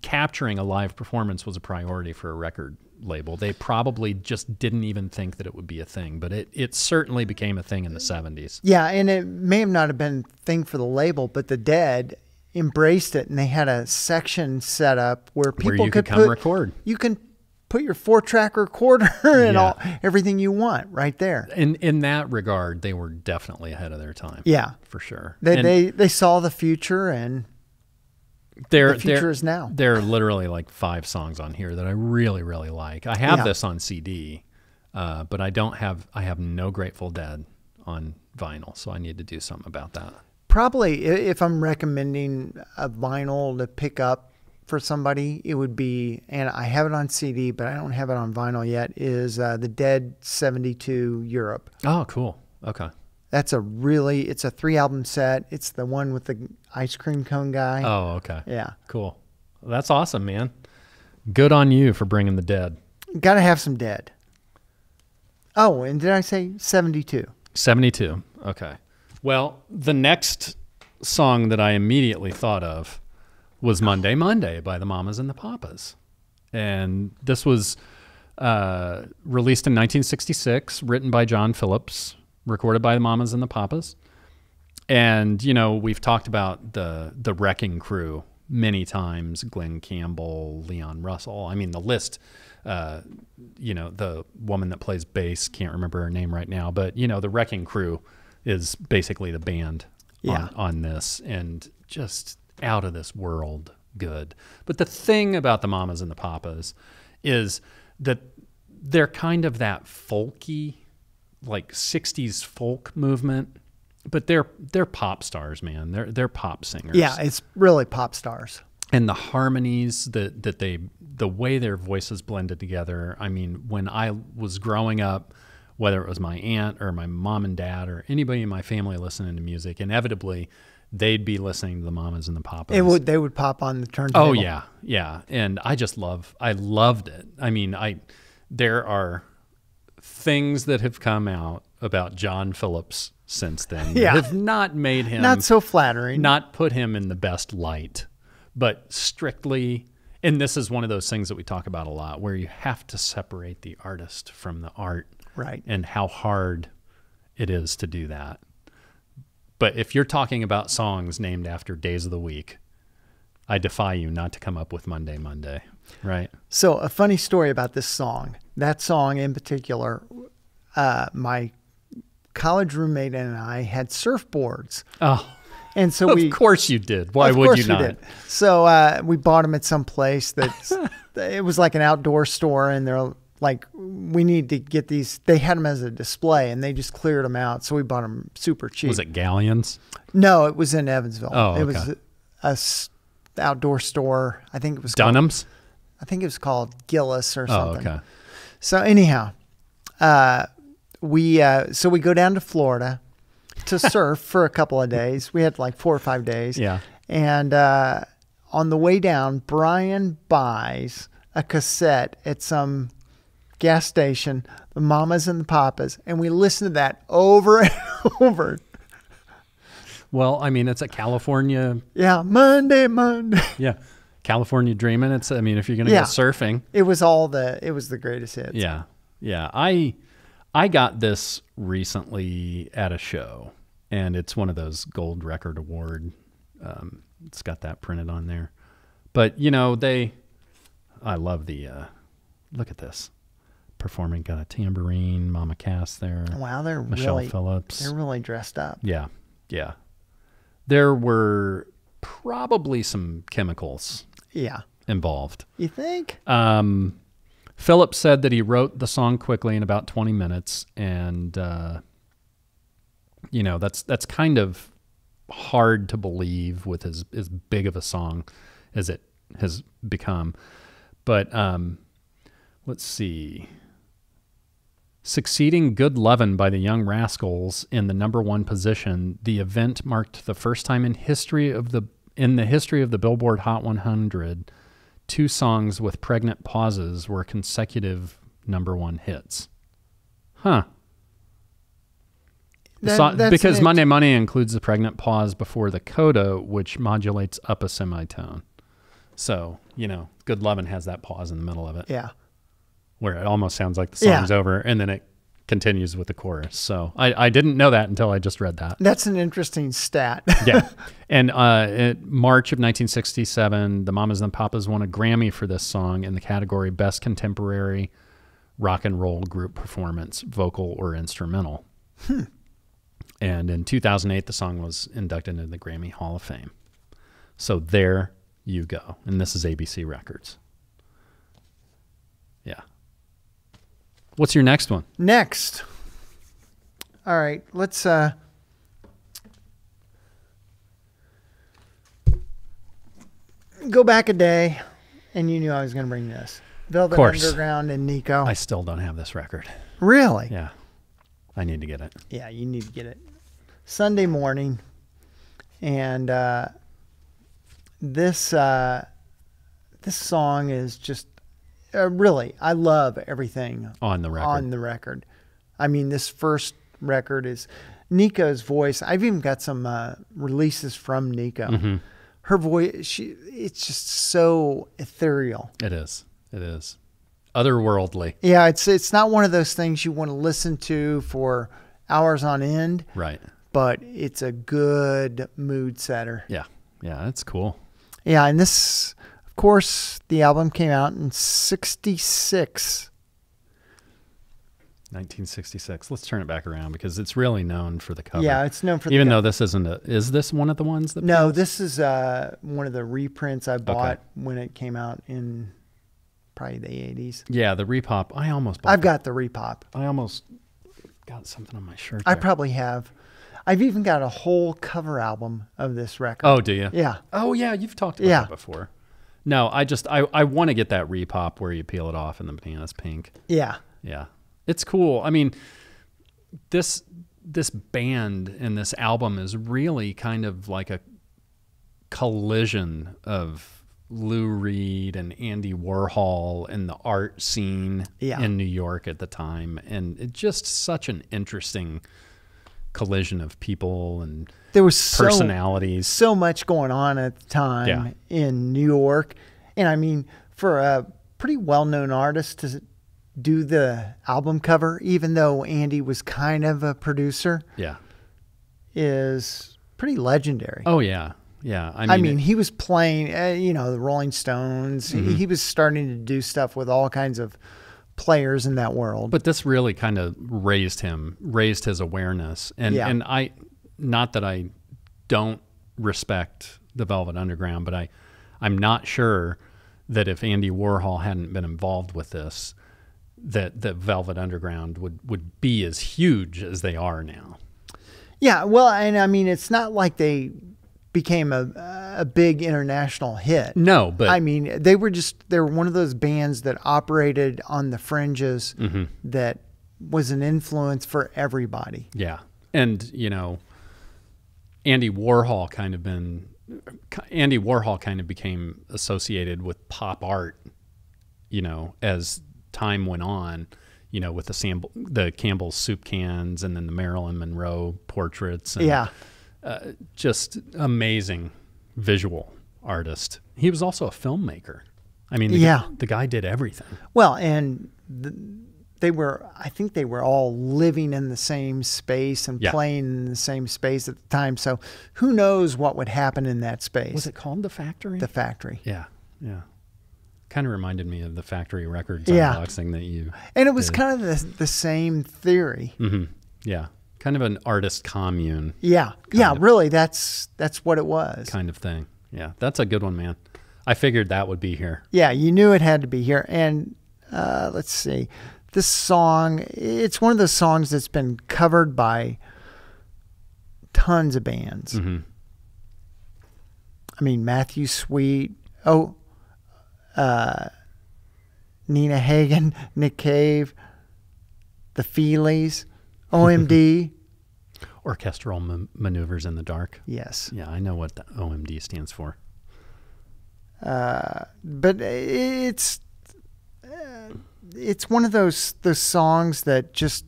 capturing a live performance was a priority for a record label. They probably just didn't even think that it would be a thing, but it certainly became a thing in the 70s. Yeah, and it may have not have been a thing for the label, but the Dead embraced it, and they had a section set up where people Where you could come put, record. You can put your 4-track recorder and Yeah. everything you want right there. In that regard, they were definitely ahead of their time. Yeah, For sure. they And they saw the future, and the future is now. There are literally like 5 songs on here that I really, really like. I have Yeah. this on CD, but I have no Grateful Dead on vinyl, so I need to do something about that. probably if I'm recommending a vinyl to pick up for somebody, it would be, and I have it on CD, but I don't have it on vinyl yet, is the Dead 72 Europe. Oh, cool. Okay. It's a 3-album set. It's the one with the ice cream cone guy. Oh, okay. Yeah. Cool. That's awesome, man. Good on you for bringing the Dead. Got to have some Dead. Oh, and did I say 72? 72. Okay. Well, the next song that I immediately thought of was Monday, Monday by the Mamas and the Papas. And this was released in 1966, written by John Phillips, recorded by the Mamas and the Papas. And, you know, we've talked about the Wrecking Crew many times, Glenn Campbell, Leon Russell. I mean, the list, you know, the woman that plays bass, can't remember her name right now, but, you know, the Wrecking Crew is basically the band on this, and just out of this world good. But the thing about the Mamas and the Papas is that they're kind of that folky, like 60s folk movement, but they're pop stars, man. They're pop singers. Yeah, it's really pop stars. And the harmonies the way their voices blended together. I mean, when I was growing up, whether it was my aunt or my mom and dad or anybody in my family listening to music, inevitably they'd be listening to the Mamas and the Papas. They would pop on the turntable. Oh yeah, yeah. And I loved it. I mean, there are things that have come out about John Phillips since then Yeah. that have not made him Not so flattering. not put him in the best light, but strictly, and this is one of those things that we talk about a lot, where you have to separate the artist from the art, Right. and how hard it is to do that. But if you're talking about songs named after days of the week, I defy you not to come up with Monday, right? So a funny story about this song. That song in particular, my college roommate and I had surfboards. Oh, And so of course you did. Why of would course you not? we did. So we bought them at some place it was like an outdoor store, and they're like, we need to get these. They had them as a display, and they just cleared them out. So we bought them super cheap. Was it Galleons? No, it was in Evansville. Oh, It okay. was a outdoor store. I think it was Dunham's? I think it was called Gillis or Oh, something. okay. So anyhow, we go down to Florida to surf for a couple of days. We had like 4 or 5 days. Yeah. And on the way down, Brian buys a cassette at some gas station, the Mamas and the Papas, and we listen to that over and over. Well, I mean, it's a California, Yeah, Monday. California dreaming. If you're going to Yeah. go surfing. It was the greatest hits. Yeah. Yeah. I got this recently at a show, and it's one of those gold record award. It's got that printed on there. But, I love the, look at this. Performing, got a tambourine, Mama Cass there. Wow, Michelle Phillips. They're really dressed up. Yeah. Yeah. There were probably some chemicals Yeah. involved. You think? Phillips said that he wrote the song quickly in about 20 minutes, and that's kind of hard to believe with as big of a song as it has become. But let's see. Succeeding Good Lovin' by the Young Rascals in the #1 position, the event marked the first time in the history of the Billboard Hot 100, 2 songs with pregnant pauses were consecutive #1 hits. Huh. That's Because an Monday Money includes the pregnant pause before the coda, which modulates up a semitone. So, Good Lovin' has that pause in the middle of it, Yeah. where it almost sounds like the song's over, and then it continues with the chorus. So I didn't know that until I just read that. That's an interesting stat. Yeah. And in March of 1967, the Mamas and the Papas won a Grammy for this song in the category Best Contemporary Rock and Roll Group Performance, Vocal or Instrumental. And in 2008, the song was inducted into the Grammy Hall of Fame. So there you go. And this is ABC Records. Yeah. What's your next one? Next. All right, let's go back a day, and you knew I was going to bring this. Velvet course. Underground and Nico. I still don't have this record. Really? Yeah. I need to get it. Yeah, you need to get it. Sunday morning, and this song is just really, I love everything On the record. on the record. I mean, this first record is Nico's voice. I've even got some releases from Nico. Mm-hmm. Her voice, it's just so ethereal. It is. It is. Otherworldly. Yeah, it's not one of those things you want to listen to for hours on end, Right. but it's a good mood setter. Yeah. Yeah, that's cool. Yeah, and this, of course, the album came out in 1966. 1966. Let's turn it back around because it's really known for the cover. Yeah, it's known for Even the though this isn't is this one of the ones that No, this is one of the reprints I bought Okay. when it came out in probably the 80s. Yeah, the repop. I almost bought I've got the repop. I almost got something on my shirt. I there. probably have. I've even got a whole cover album of this record. Oh, do you? Yeah. Oh, yeah. You've talked about Yeah. that before. No, I want to get that repop where you peel it off and the banana's pink. Yeah. Yeah. It's cool. I mean, this band and this album is really kind of like a collision of Lou Reed and Andy Warhol and the art scene Yeah. in New York at the time. And it's just such an interesting collision of people and There was personalities. so much going on at the time Yeah. in New York. And I mean, for a pretty well-known artist to do the album cover, even though Andy was kind of a producer, Yeah. is pretty legendary. Oh, yeah. Yeah. I mean, he was playing, the Rolling Stones. Mm-hmm. He was starting to do stuff with all kinds of players in that world. but this really kind of raised his awareness. And Yeah. and not that I don't respect the Velvet Underground, but I'm not sure that if Andy Warhol hadn't been involved with this, that the Velvet Underground would be as huge as they are now. Yeah, well, and I mean, it's not like they became a big international hit. No, but I mean, they were one of those bands that operated on the fringes that was an influence for everybody. yeah. And, Andy Warhol kind of became associated with pop art, as time went on, with the Campbell's soup cans and then the Marilyn Monroe portraits. And, Yeah. just amazing visual artist. He was also a filmmaker. I mean, the guy did everything. Well, and I think they were all living in the same space and Yeah. playing in the same space at the time. So who knows what would happen in that space? Was it called The Factory? The Factory. Yeah, yeah. Kind of reminded me of the Factory Records Yeah. unboxing that you. And it was did. kind of the same theory. Yeah, kind of an artist commune Yeah. Really, that's what it was. kind of thing. Yeah, that's a good one, man. I figured that would be here. Yeah, you knew it had to be here. And let's see. This song, it's one of those songs that's been covered by tons of bands. Mm-hmm. I mean, Matthew Sweet, Nina Hagen, Nick Cave, the Feelies, OMD. Orchestral maneuvers in the dark. Yes. Yeah, I know what the OMD stands for. But it's one of those songs that just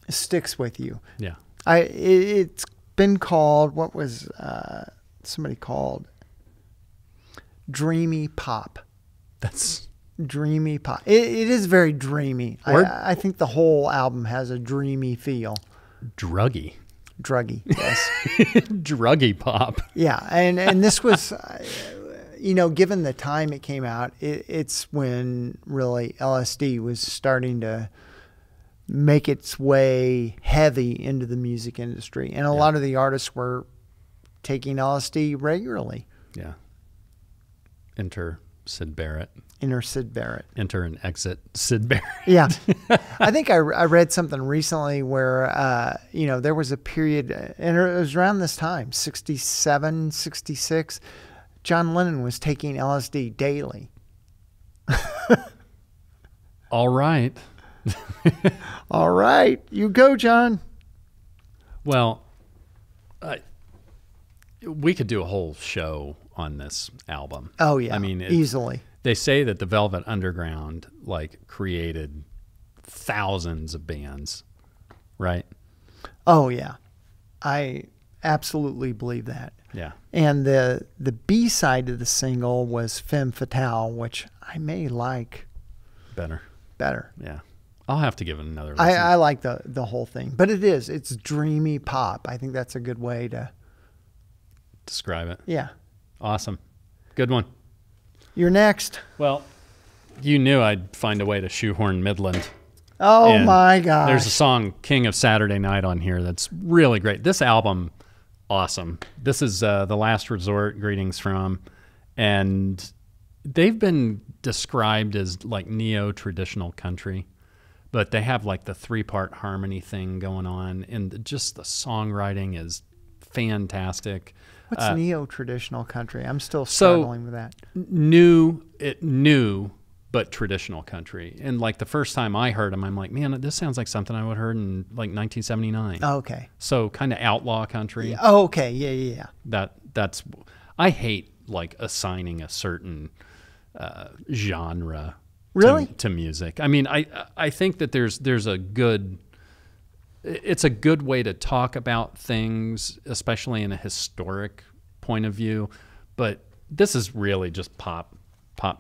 sticks with you. Yeah. It's been called, what was somebody called? Dreamy pop. That's Dreamy pop. It is very dreamy. I think the whole album has a dreamy feel. druggy. Druggy, yes. Druggy pop. Yeah, and this was, given the time it came out, it's when really LSD was starting to make its way heavy into the music industry. And a lot of the artists were taking LSD regularly. Yeah. Enter Sid Barrett. Enter Sid Barrett. Enter and exit Sid Barrett. Yeah. I think I read something recently where, there was a period, and it was around this time, 67, 66, John Lennon was taking LSD daily. All right. All right, you go, John. Well, we could do a whole show on this album. Oh, yeah, I mean, easily. They say that the Velvet Underground created thousands of bands, right? Oh, yeah. I absolutely believe that. Yeah. And the B-side of the single was Femme Fatale, which I may like Better. better. Yeah. I'll have to give it another listen. I like the whole thing. But it's dreamy pop. I think that's a good way to, Describe it. yeah. Awesome. Good one. You're next. Well, you knew I'd find a way to shoehorn Midland. Oh, And my gosh. There's a song, King of Saturday Night, on here that's really great. This album, awesome. This is The Last Resort, Greetings From, And they've been described as like neo-traditional country, but they have like the 3-part harmony thing going on, and just the songwriting is fantastic. What's neo-traditional country? I'm still so- struggling with that. New but traditional country. And like the first time I heard them, I'm like, man, this sounds like something I would have heard in like 1979. Oh, okay. So kind of outlaw country. Oh, okay. Yeah. That's I hate like assigning a certain genre Really? to music. I mean, I think that there's a good, it's a good way to talk about things, especially in a historic point of view. But this is really just pop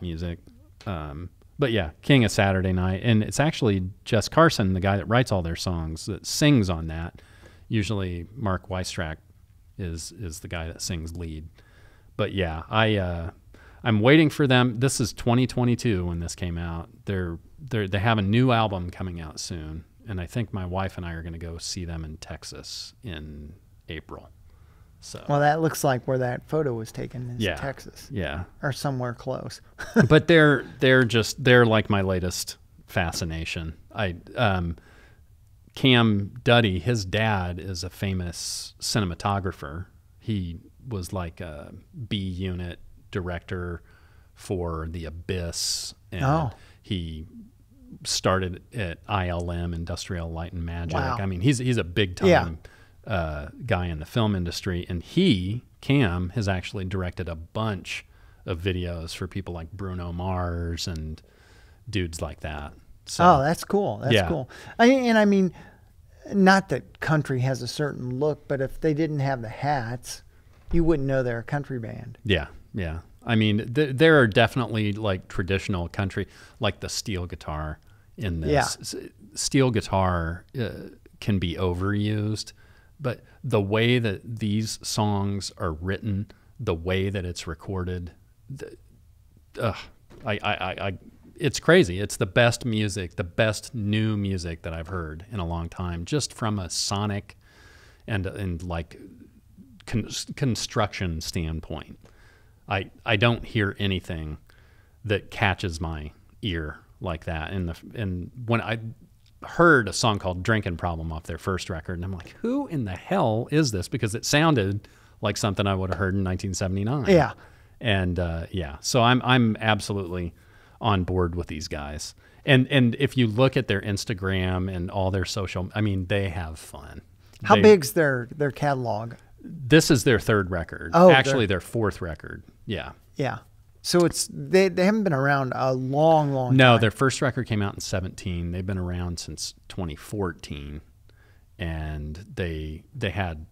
music. But yeah, King of Saturday Night, and it's actually Jess Carson, the guy that writes all their songs, that sings on that. Usually Mark Weistrack is the guy that sings lead. But yeah, I'm waiting for them. This is 2022 when this came out. They have a new album coming out soon, and I think my wife and I are going to go see them in Texas in April. So Well, that looks like where that photo was taken is Yeah. Texas yeah, or somewhere close. but they're like my latest fascination. Cam Duddy, his dad is a famous cinematographer. He was like a B unit director for The Abyss, and Oh. he started at ILM, Industrial Light and Magic. Wow. I mean, he's a big time Yeah. guy in the film industry, and Cam has actually directed a bunch of videos for people like Bruno Mars and dudes like that. So Oh, that's cool. That's Yeah. cool. I mean, not that country has a certain look, but if they didn't have the hats, you wouldn't know they're a country band. yeah. I mean, there are definitely like traditional country, like the steel guitar in this. Yeah. Steel guitar can be overused, but the way that these songs are written, the way that it's recorded, it's crazy. It's the best music, the best new music that I've heard in a long time, just from a sonic and like construction standpoint. I don't hear anything that catches my ear like that. And when I heard a song called Drinking Problem off their first record, and I'm like, who in the hell is this? Because it sounded like something I would have heard in 1979. Yeah. And so I'm absolutely on board with these guys. And if you look at their Instagram and all their social, I mean, they have fun. How They- big's their catalog? This is their third record. Oh, Actually, their fourth record. Yeah. Yeah. So they haven't been around a long No, time. their first record came out in 2017. They've been around since 2014, and they had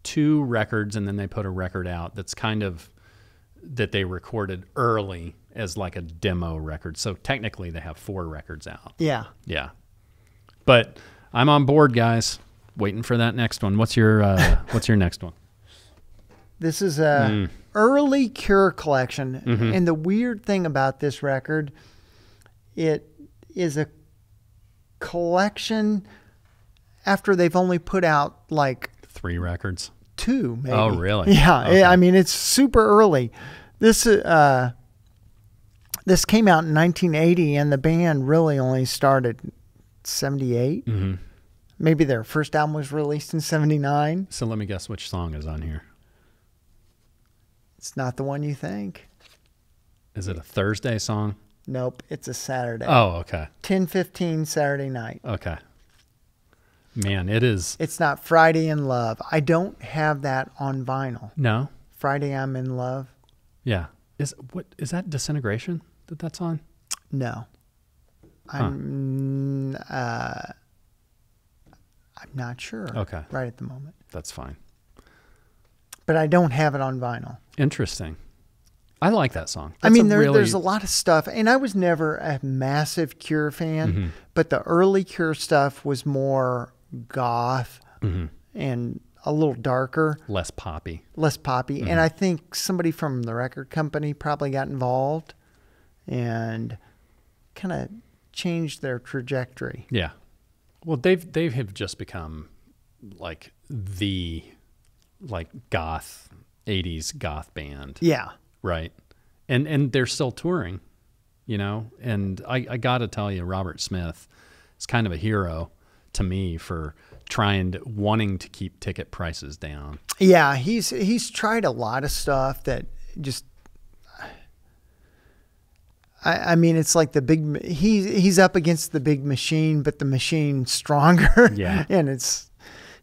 2 records, and then they put a record out that's kind of that they recorded early as like a demo record. So technically, they have 4 records out. Yeah. Yeah, but I'm on board, guys. Waiting for that next one. What's your next one? This is a early Cure collection, and the weird thing about this record, it is a collection after they've only put out like 3 records. 2, maybe. Oh, really? Yeah. Okay. I mean, it's super early. This came out in 1980, and the band really only started 78. Mm-hmm. Maybe their first album was released in 79. So let me guess which song is on here. It's not the one you think. Is it a Thursday song? Nope, it's a Saturday. Oh, okay. 10:15 Saturday night. Okay. Man, it is. It's not Friday in Love. I don't have that on vinyl. No. Friday I'm in Love. Yeah. Is that Disintegration that's on? No. I'm not sure. Okay. Right at the moment. That's fine. But I don't have it on vinyl. Interesting. I like that song. I mean, That's there's a lot of stuff, and I was never a massive Cure fan, but the early Cure stuff was more goth and a little darker, less poppy. less poppy. And I think somebody from the record company probably got involved and kind of changed their trajectory. Yeah. Well, they have just become like the goth 80s goth band. Yeah. Right. and they're still touring, you know. And I got to tell you, Robert Smith is kind of a hero to me for wanting to keep ticket prices down. Yeah, he's tried a lot of stuff that just. I mean, it's like he's up against the big machine, but the machine's stronger. Yeah. And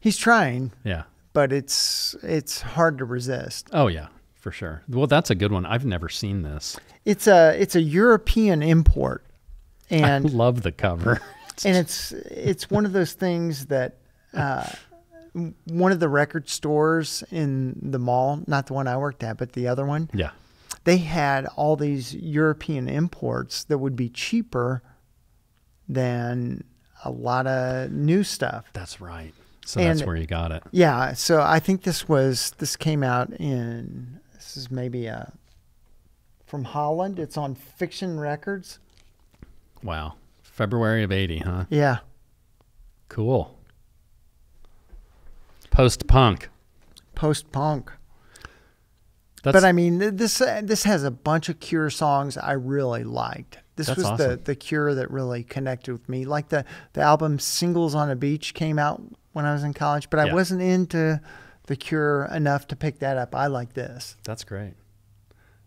he's trying. Yeah. But it's hard to resist. Oh yeah, for sure. Well, that's a good one. I've never seen this. It's a European import, and I love the cover. and it's one of those things that one of the record stores in the mall, not the one I worked at, but the other one. Yeah. They had all these European imports that would be cheaper than a lot of new stuff. That's right. So that's And- where you got it. Yeah, so I think this came out this is maybe from Holland. It's on Fiction Records. Wow. February of 80, huh? Yeah. Cool. Post-punk. Post-punk. That's, But I mean, this has a bunch of Cure songs I really liked. This That's was awesome. the Cure that really connected with me. Like the album Singles on a Beach came out when I was in college, but I Yeah. wasn't into the Cure enough to pick that up. I like this. That's great.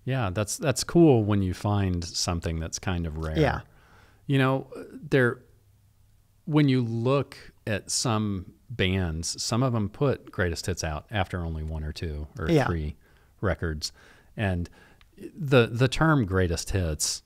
Yeah, that's cool when you find something that's kind of rare. Yeah. You know, when you look at some bands, some of them put greatest hits out after only one or two or Yeah. three records. And the term greatest hits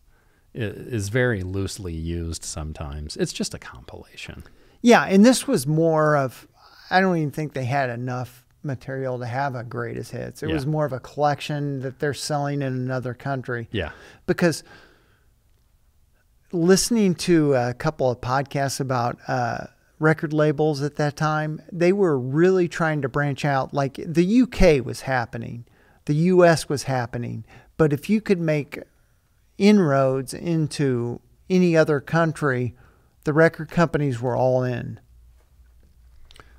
is very loosely used sometimes. It's just a compilation. Yeah, and this was more of, I don't even think they had enough material to have a greatest hits. It Yeah. was more of a collection that they're selling in another country. Yeah. Because listening to a couple of podcasts about record labels at that time, they were really trying to branch out. Like the UK was happening, the US was happening, but if you could make inroads into any other country, the record companies were all in.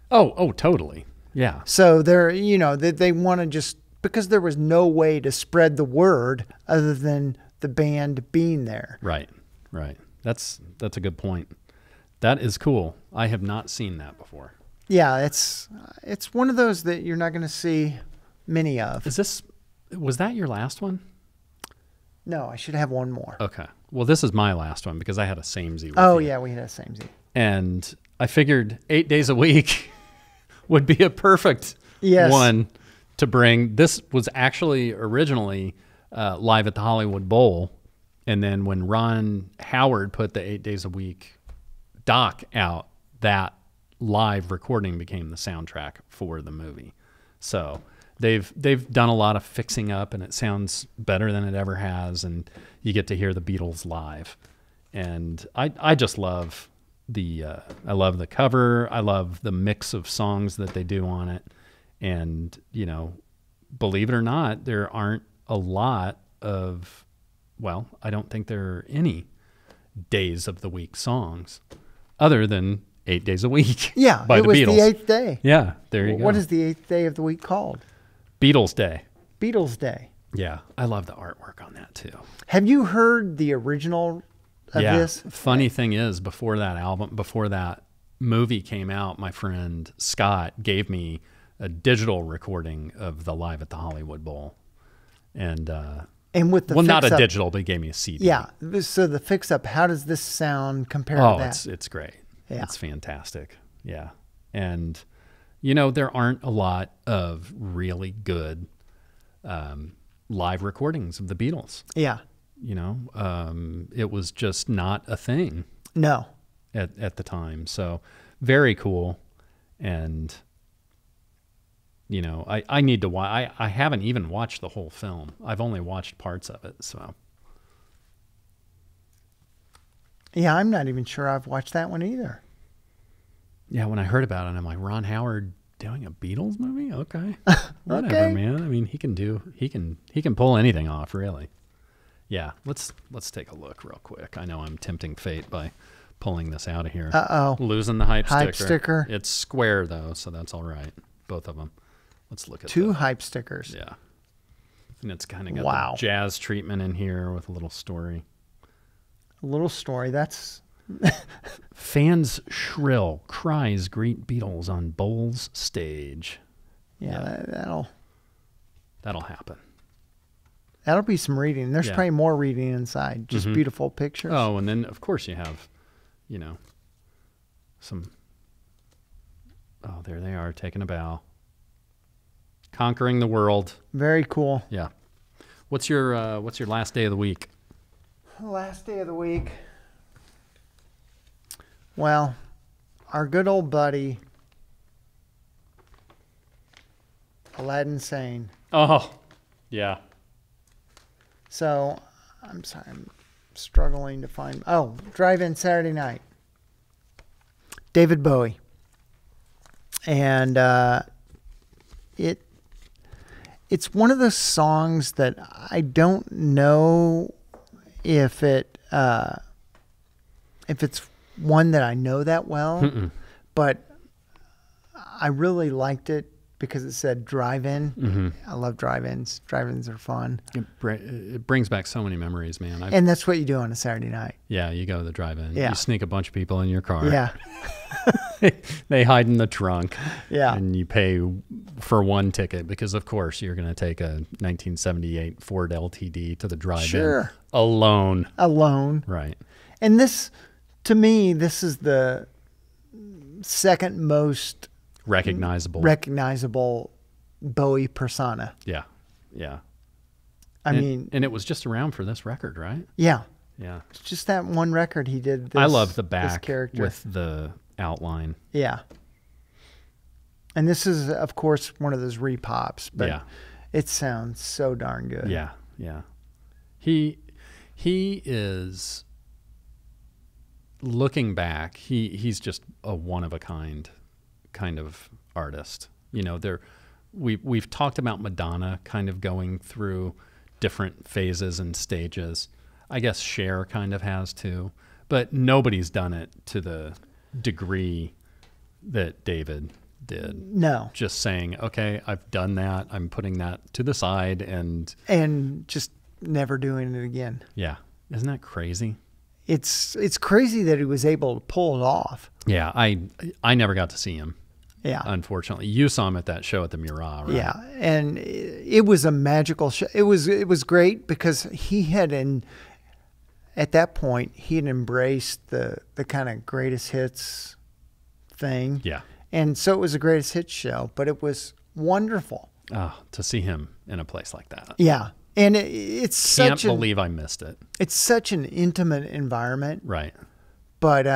Oh, totally. Yeah. So they want to just, because there was no way to spread the word other than the band being there. Right. Right. That's a good point. That is cool. I have not seen that before. Yeah, it's one of those that you're not going to see many of. Was that your last one? No, I should have one more. Okay. Well, this is my last one because I had a samey with Oh you. yeah, we had a same Z. And I figured 8 days a week would be a perfect Yes. one to bring. This was actually originally live at the Hollywood Bowl. And then when Ron Howard put the 8 days a week doc out, that live recording became the soundtrack for the movie. So they've done a lot of fixing up, and it sounds better than it ever has. And you get to hear the Beatles live, and I just love I love the cover. I love the mix of songs that they do on it, and believe it or not, there aren't a lot of, well, I don't think there are any days of the week songs other than 8 days a week. Yeah, by it the was Beatles. the 8th day. Yeah, there you go. What is the 8th day of the week called? Beatles Day? Beatles Day. Yeah, I love the artwork on that too. Have you heard the original of this? Funny thing is, before that movie came out, my friend Scott gave me a digital recording of the Live at the Hollywood Bowl, and with the not a fix-up- digital, but he gave me a CD. Yeah. So the fix up, how does this sound compared Oh, to that? it's great. Yeah. It's fantastic. Yeah. And, there aren't a lot of really good live recordings of the Beatles. Yeah. It was just not a thing No. at the time. So very cool. And, I need to watch. I haven't even watched the whole film. I've only watched parts of it. So Yeah, I'm not even sure I've watched that one either. yeah, when I heard about it, I'm like, Ron Howard doing a Beatles movie? Okay. Whatever, Okay. man. I mean, he can pull anything off, really. Yeah, let's take a look real quick. I know I'm tempting fate by pulling this out of here. Uh-oh. Losing the hype sticker. Hype sticker. It's square though, so that's all right. Both of them. Let's look at Two the- hype stickers. Yeah. And it's kind of got Wow. the jazz treatment in here with a little story. A little story. That's Fans shrill cries greet Beatles on Bowls stage. yeah. That'll That'll happen. be some reading. There's Yeah. probably more reading inside. Just beautiful pictures. Oh, and then of course you have, you know, some. Oh, there they are taking a bow. Conquering the world. Very cool. Yeah. What's your last day of the week? Last day of the week. Well, our good old buddy Aladdin Sane. Oh, yeah. So, I'm sorry, I'm struggling to find. Oh, Drive-In Saturday Night. David Bowie. And it's one of those songs that I don't know if it's one that I know that well, but I really liked it because it said drive-in. I love drive-ins. Drive-ins are fun. It brings back so many memories, man. And that's what you do on a Saturday night. Yeah, you go to the drive-in. Yeah. You sneak a bunch of people in your car. Yeah. They hide in the trunk. Yeah. And you pay for one ticket because, of course, you're going to take a 1978 Ford LTD to the drive-in Sure. alone. Alone. Right. And this, to me, this is the second most Recognizable. Bowie persona. Yeah. Yeah. I mean, and it was just around for this record, right? yeah. Yeah. It's just that one record he did. This, I love the this back character. with the outline. Yeah. And this is, of course, one of those repops, but Yeah. it sounds so darn good. Yeah, yeah. He is, looking back, he's just a one of a kind of artist. You know, we've talked about Madonna kind of going through different phases and stages. I guess Cher kind of has too, but nobody's done it to the degree that David did. No. Just saying, okay, I've done that. I'm putting that to the side, and just never doing it again. yeah, isn't that crazy? It's crazy that he was able to pull it off. Yeah, I never got to see him. Yeah. Unfortunately, you saw him at that show at the Murat, right? Yeah, and it was a magical show. It was great because at that point he had embraced the kind of greatest hits thing. Yeah. And so it was a greatest hits show, but it was wonderful. Oh, to see him in a place like that. Yeah. And it's Can't such believe I missed it. it's such an intimate environment, Right. but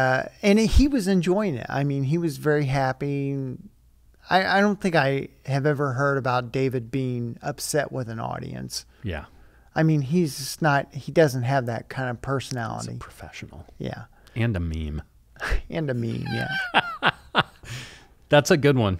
and he was enjoying it. I mean, he was very happy. I don't think I have ever heard about David being upset with an audience. Yeah. I mean, he doesn't have that kind of He's a personality. professional. Yeah. And a meme. And a meme, yeah. That's a good one.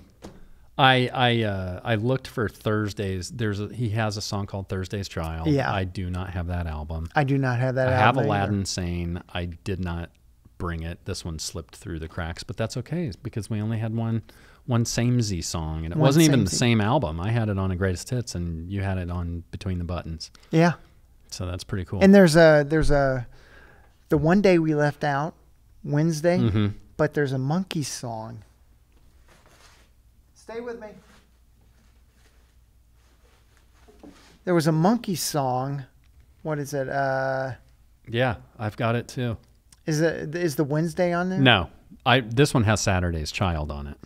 I looked for Thursdays. He has a song called Thursday's Child. Yeah. I do not have that album. I do not have that I have album either. Aladdin Sane. I did not bring it. This one slipped through the cracks, but that's okay because we only had one Samesy song, and it One wasn't even the Samesy. same album. I had it on a Greatest Hits, and you had it on Between the Buttons. Yeah. So that's pretty cool. And there's the one day we left out, Wednesday, Mhm. but there's a Monkey song. Stay with me. There was a Monkey song. What is it? Yeah, I've got it too. Is the Wednesday on there? No, this one has Saturday's Child on it,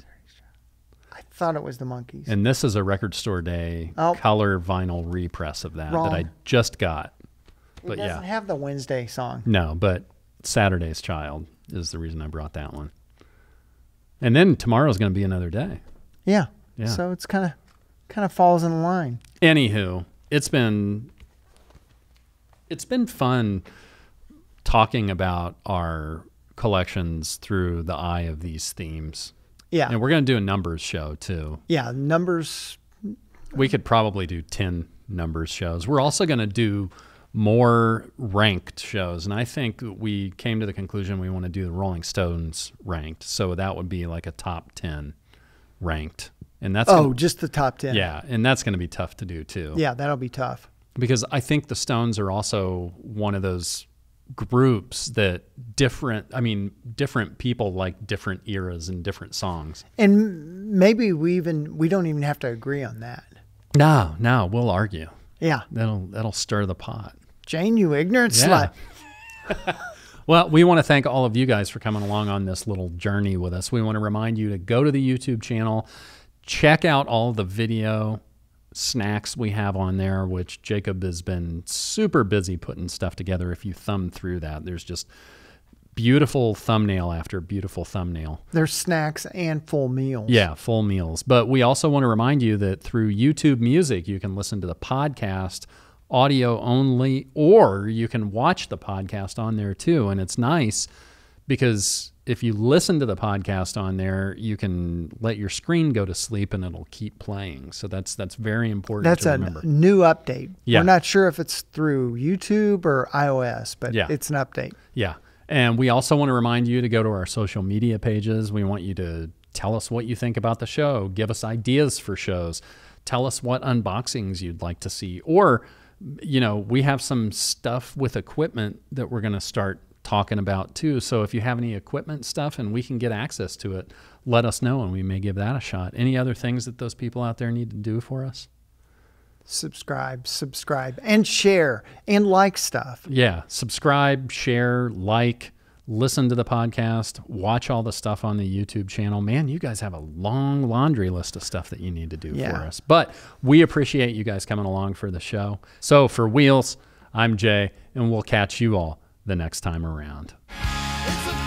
I thought it was the Monkeys. and this is a Record Store Day Oh. color vinyl repress of that Wrong. that I just got. It But doesn't yeah, have the Wednesday song. no, but Saturday's Child is the reason I brought that one. And then tomorrow's going to be another day. Yeah. Yeah. So it's kind of falls in line. Anywho, it's been fun talking about our collections through the eye of these themes. Yeah. And we're going to do a numbers show too. Yeah. Numbers. We could probably do 10 numbers shows. We're also going to do more ranked shows. And I think we came to the conclusion we want to do the Rolling Stones ranked. So that would be like a top 10 ranked. And that's Oh, just the top 10. yeah, and that's going to be tough to do too. Yeah, that'll be tough. because I think the Stones are also one of those groups that different people like different eras and different songs. And maybe we don't even have to agree on that. No, we'll argue. Yeah. That'll stir the pot. Jane, you ignorant Yeah. slut. Well, we want to thank all of you guys for coming along on this little journey with us. We want to remind you to go to the YouTube channel, check out all the video snacks we have on there, which Jacob has been super busy putting stuff together. If you thumb through that, there's just beautiful thumbnail after beautiful thumbnail. There's snacks and full meals. Yeah, full meals. But we also want to remind you that through YouTube Music, you can listen to the podcast audio only, or you can watch the podcast on there too. And it's nice because if you listen to the podcast on there, you can let your screen go to sleep and it'll keep playing. So that's very important That's to a remember. new update. Yeah. We're not sure if it's through YouTube or iOS, but Yeah. it's an update. Yeah. And we also want to remind you to go to our social media pages. We want you to tell us what you think about the show. Give us ideas for shows. Tell us what unboxings you'd like to see. Or, we have some stuff with equipment that we're going to start talking about too. So if you have any equipment stuff and we can get access to it, let us know and we may give that a shot. Any other things that those people out there need to do for us? Subscribe, and share, and like stuff. Yeah. Subscribe, share, like, listen to the podcast, watch all the stuff on the YouTube channel. Man, you guys have a long laundry list of stuff that you need to do for us. But we appreciate you guys coming along for the show. So for Wheels, I'm Jay, and we'll catch you all the next time around. It's a